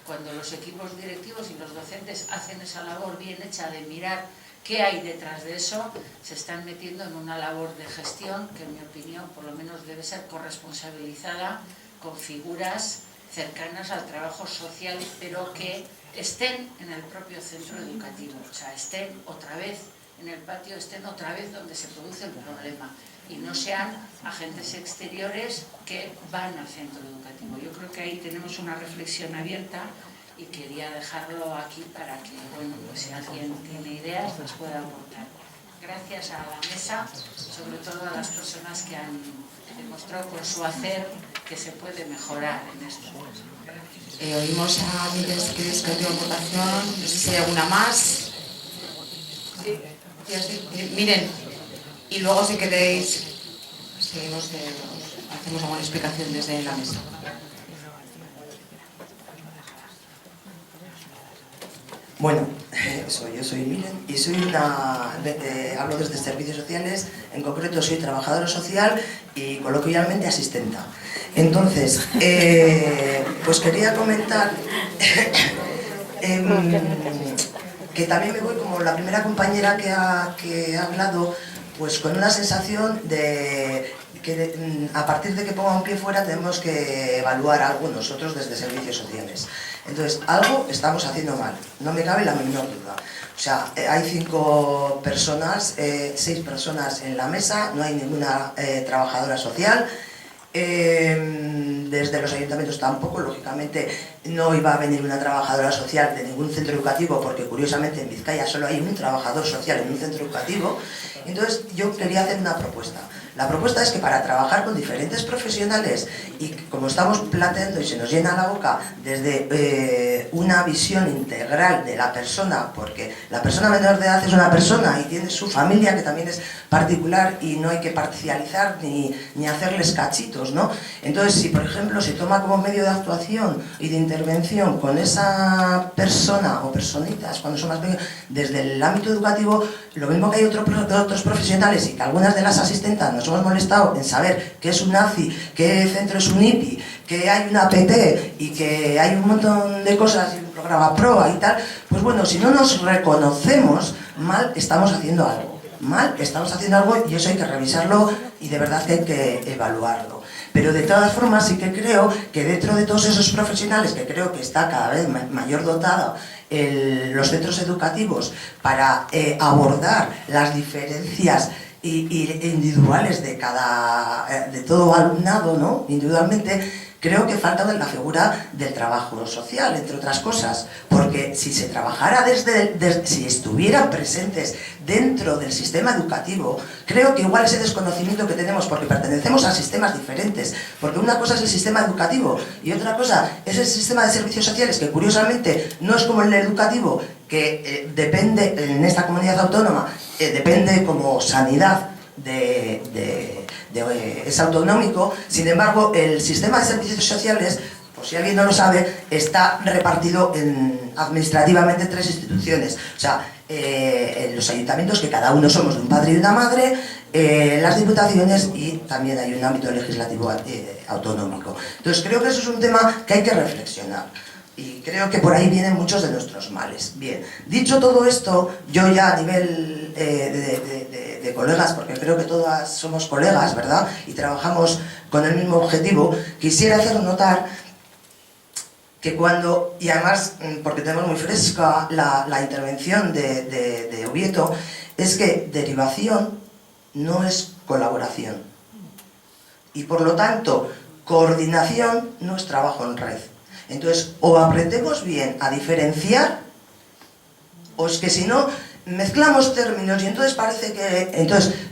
Cuando los equipos directivos y los docentes hacen esa labor bien hecha de mirar qué hay detrás de eso, se están metiendo en una labor de gestión que, en mi opinión, por lo menos debe ser corresponsabilizada con figuras cercanas al trabajo social, pero que estén en el propio centro educativo, o sea, estén otra vez en el patio, estén otra vez donde se produce el problema, y no sean agentes exteriores que van al centro educativo. Yo creo que ahí tenemos una reflexión abierta y quería dejarlo aquí para que, bueno, pues si alguien tiene ideas, las pueda aportar. Gracias a la mesa, sobre todo a las personas que han demostrado con su hacer que se puede mejorar en esto. Oímos a Miguel que dice que tiene aportación, no sé si hay alguna más. Miren, y luego si queréis, seguimos, hacemos alguna explicación desde la mesa. Bueno, yo soy Miren y soy hablo desde Servicios Sociales, en concreto soy trabajadora social y coloquialmente asistenta. Entonces, pues quería comentar que también me voy como la primera compañera que ha hablado, pues con una sensación de que a partir de que ponga un pie fuera tenemos que evaluar algo nosotros desde Servicios Sociales. Entonces, algo estamos haciendo mal, no me cabe la menor duda. O sea, hay 5 personas, 6 personas en la mesa, no hay ninguna trabajadora social. Desde los ayuntamientos tampoco, lógicamente no iba a venir una trabajadora social de ningún centro educativo, porque curiosamente en Vizcaya solo hay un trabajador social en un centro educativo. Entonces yo quería hacer una propuesta. La propuesta es que para trabajar con diferentes profesionales, y como estamos planteando y se nos llena la boca desde una visión integral de la persona, porque la persona menor de edad es una persona y tiene su familia que también es particular y no hay que parcializar ni hacerles cachitos, ¿no? Entonces, si por ejemplo se toma como medio de actuación y de intervención con esa persona o personitas, cuando son más pequeños, desde el ámbito educativo, lo mismo que hay otros profesionales y que algunas de las asistentas nos hemos molestado en saber qué es un ACI, qué centro es un IPI, que hay una PT y que hay un montón de cosas y un programa PROA y tal, pues bueno, si no nos reconocemos, mal estamos haciendo algo. Mal estamos haciendo algo y eso hay que revisarlo y de verdad que hay que evaluarlo. Pero de todas formas sí que creo que dentro de todos esos profesionales, que creo que está cada vez mayor dotado los centros educativos para abordar las diferencias individuales de todo alumnado, ¿no? Individualmente, creo que falta la figura del trabajo social, entre otras cosas, porque si se trabajara si estuvieran presentes dentro del sistema educativo, creo que igual ese desconocimiento que tenemos, porque pertenecemos a sistemas diferentes, porque una cosa es el sistema educativo y otra cosa es el sistema de servicios sociales, que curiosamente no es como el educativo, que depende, en esta comunidad autónoma, depende como sanidad es autonómico. Sin embargo, el sistema de servicios sociales, por si alguien no lo sabe, está repartido administrativamente en 3 instituciones. O sea, los ayuntamientos, que cada uno somos de un padre y de una madre, las diputaciones y también hay un ámbito legislativo autonómico. Entonces creo que eso es un tema que hay que reflexionar. Y creo que por ahí vienen muchos de nuestros males. Bien, dicho todo esto, yo ya a nivel de colegas, porque creo que todas somos colegas, ¿verdad? Y trabajamos con el mismo objetivo, quisiera hacer notar que cuando, y además porque tenemos muy fresca la intervención de Oviedo, es que derivación no es colaboración. Y por lo tanto, coordinación no es trabajo en red. Entonces, o aprendemos bien a diferenciar, o es que si no, mezclamos términos y entonces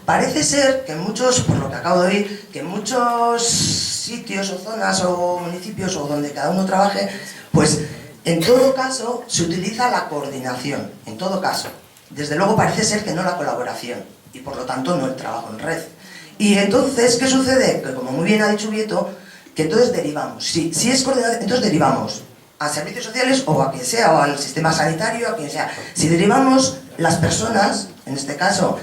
parece ser que muchos, por lo que acabo de oír, que en muchos sitios o zonas o municipios o donde cada uno trabaje, pues en todo caso se utiliza la coordinación, en todo caso. Desde luego parece ser que no la colaboración y por lo tanto no el trabajo en red. Y entonces, ¿qué sucede? Que como muy bien ha dicho Vieto, que entonces derivamos, si es coordinación, entonces derivamos a servicios sociales o a quien sea, o al sistema sanitario, a quien sea. Si derivamos, las personas, en este caso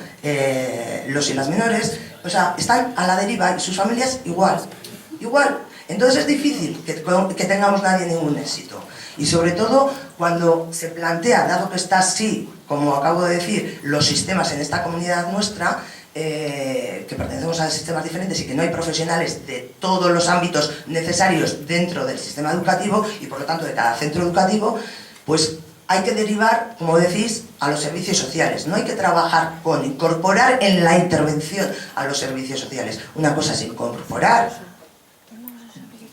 los y las menores, o sea, están a la deriva y sus familias igual. Entonces es difícil que tengamos nadie ningún éxito. Y sobre todo cuando se plantea, dado que está así, como acabo de decir, los sistemas en esta comunidad nuestra, que pertenecemos a sistemas diferentes y que no hay profesionales de todos los ámbitos necesarios dentro del sistema educativo y por lo tanto de cada centro educativo, pues hay que derivar, como decís, a los servicios sociales. No hay que trabajar con incorporar en la intervención a los servicios sociales. Una cosa es incorporar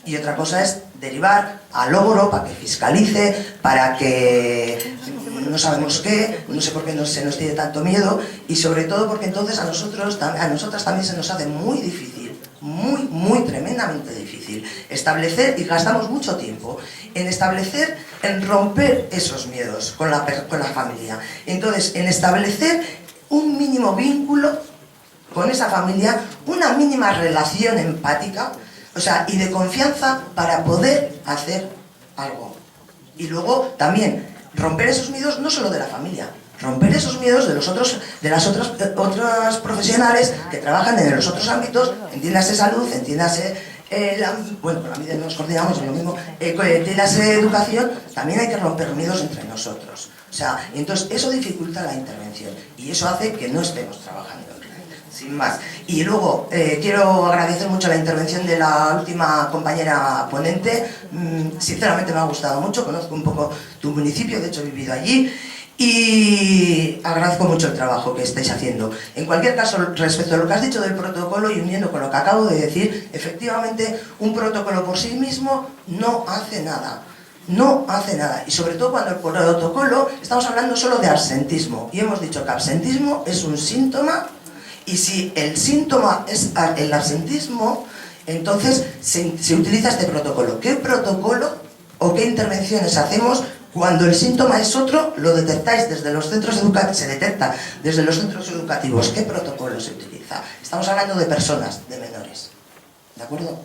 y otra cosa es derivar al logro para que fiscalice, para que no sabemos qué, no sé por qué se nos tiene tanto miedo y sobre todo porque entonces a nosotras también se nos hace muy difícil, muy tremendamente difícil establecer, y gastamos mucho tiempo en establecer, en romper esos miedos con la familia. Entonces, en establecer un mínimo vínculo con esa familia, una mínima relación empática, o sea, y de confianza para poder hacer algo. Y luego también romper esos miedos no solo de la familia, romper esos miedos de las otras profesionales que trabajan en los otros ámbitos, entiéndase salud, entiéndase bueno, con la medida nos coordinamos en lo mismo, entiéndase educación, también hay que romper miedos entre nosotros. O sea, entonces eso dificulta la intervención y eso hace que no estemos trabajando. Sin más. Y luego quiero agradecer mucho la intervención de la última compañera ponente. Sinceramente me ha gustado mucho, conozco un poco tu municipio, de hecho he vivido allí y agradezco mucho el trabajo que estáis haciendo. En cualquier caso, respecto a lo que has dicho del protocolo y uniendo con lo que acabo de decir, efectivamente un protocolo por sí mismo no hace nada. No hace nada, y sobre todo cuando el protocolo, estamos hablando solo de absentismo y hemos dicho que absentismo es un síntoma. Y si el síntoma es el absentismo, entonces se utiliza este protocolo. ¿Qué protocolo o qué intervenciones hacemos cuando el síntoma es otro? Lo detectáis desde los centros educativos, se detecta desde los centros educativos. ¿Qué protocolo se utiliza? Estamos hablando de personas, de menores. ¿De acuerdo?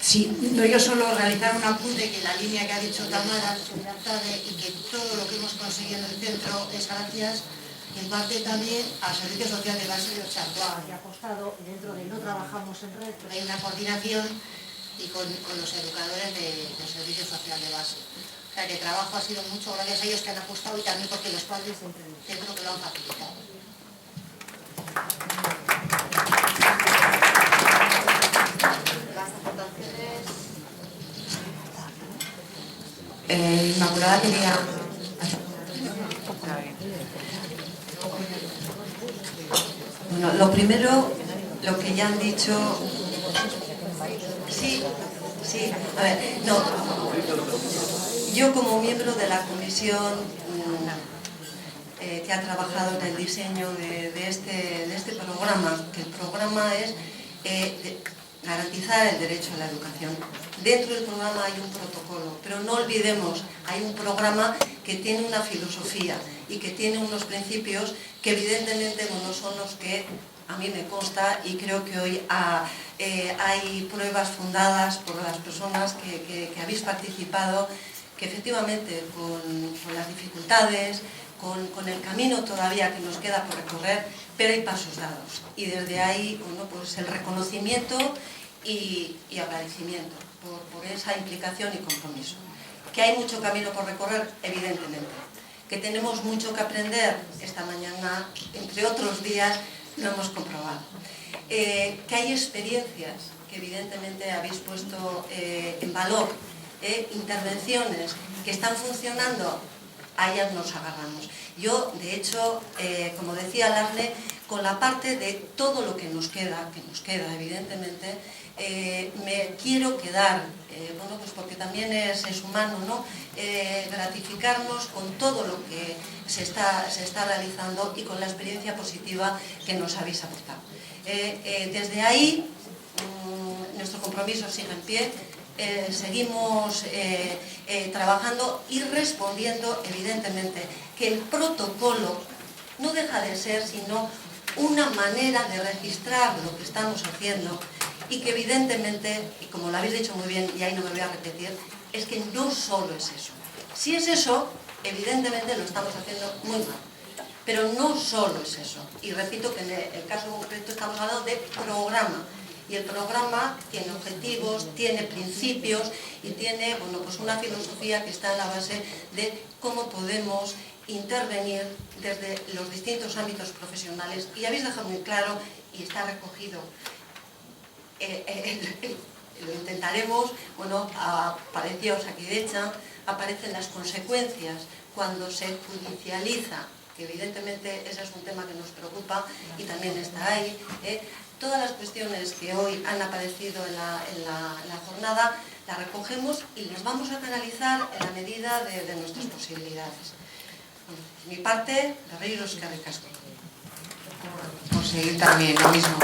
Sí, no, yo solo realizar un apunte que la línea que ha dicho Tamara y que todo lo que hemos conseguido en el centro es gracias en parte también al Servicio Social de Base de Ochantoa, que ha apostado dentro de no trabajamos en red, pero hay una coordinación y con los educadores del Servicio Social de Base. O sea que el trabajo ha sido mucho gracias a ellos que han apostado y también porque los padres del centro que lo han facilitado. Las aportaciones. Inmaculada quería... Bueno, lo primero, lo que ya han dicho... Sí, a ver, no. Yo como miembro de la comisión que ha trabajado en el diseño de este programa, que el programa es garantizar el derecho a la educación. Dentro del programa hay un protocolo, pero no olvidemos, hay un programa que tiene una filosofía y que tiene unos principios que evidentemente no son los que a mí me consta y creo que hoy hay pruebas fundadas por las personas que habéis participado, que efectivamente con las dificultades, con el camino todavía que nos queda por recorrer, pero hay pasos dados. Y desde ahí, bueno, pues el reconocimiento y agradecimiento por esa implicación y compromiso. Que hay mucho camino por recorrer, evidentemente. Que tenemos mucho que aprender, esta mañana, entre otros días, lo hemos comprobado. Que hay experiencias que evidentemente habéis puesto en valor, intervenciones que están funcionando, a ellas nos agarramos. Yo, de hecho, como decía Larne, con la parte de todo lo que nos queda evidentemente, me quiero quedar, bueno, pues porque también es humano, ¿no? Gratificarnos con todo lo que se está realizando y con la experiencia positiva que nos habéis aportado. Desde ahí, nuestro compromiso sigue en pie. Seguimos trabajando y respondiendo, evidentemente, que el protocolo no deja de ser sino una manera de registrar lo que estamos haciendo y que evidentemente, y como lo habéis dicho muy bien y ahí no me voy a repetir, es que no solo es eso. Si es eso, evidentemente lo estamos haciendo muy mal, pero no solo es eso. Y repito que en el caso concreto estamos hablando de programa. Y el programa tiene objetivos, tiene principios y tiene, bueno, pues una filosofía que está en la base de cómo podemos intervenir desde los distintos ámbitos profesionales. Y habéis dejado muy claro, y está recogido, lo intentaremos, bueno, apareció Osakidetza, aparecen las consecuencias cuando se judicializa, que evidentemente ese es un tema que nos preocupa y también está ahí, todas las cuestiones que hoy han aparecido en la jornada las recogemos y las vamos a canalizar en la medida de nuestras posibilidades. Bueno, por mi parte, guerreros, eskerrik asko. Por seguir también lo mismo.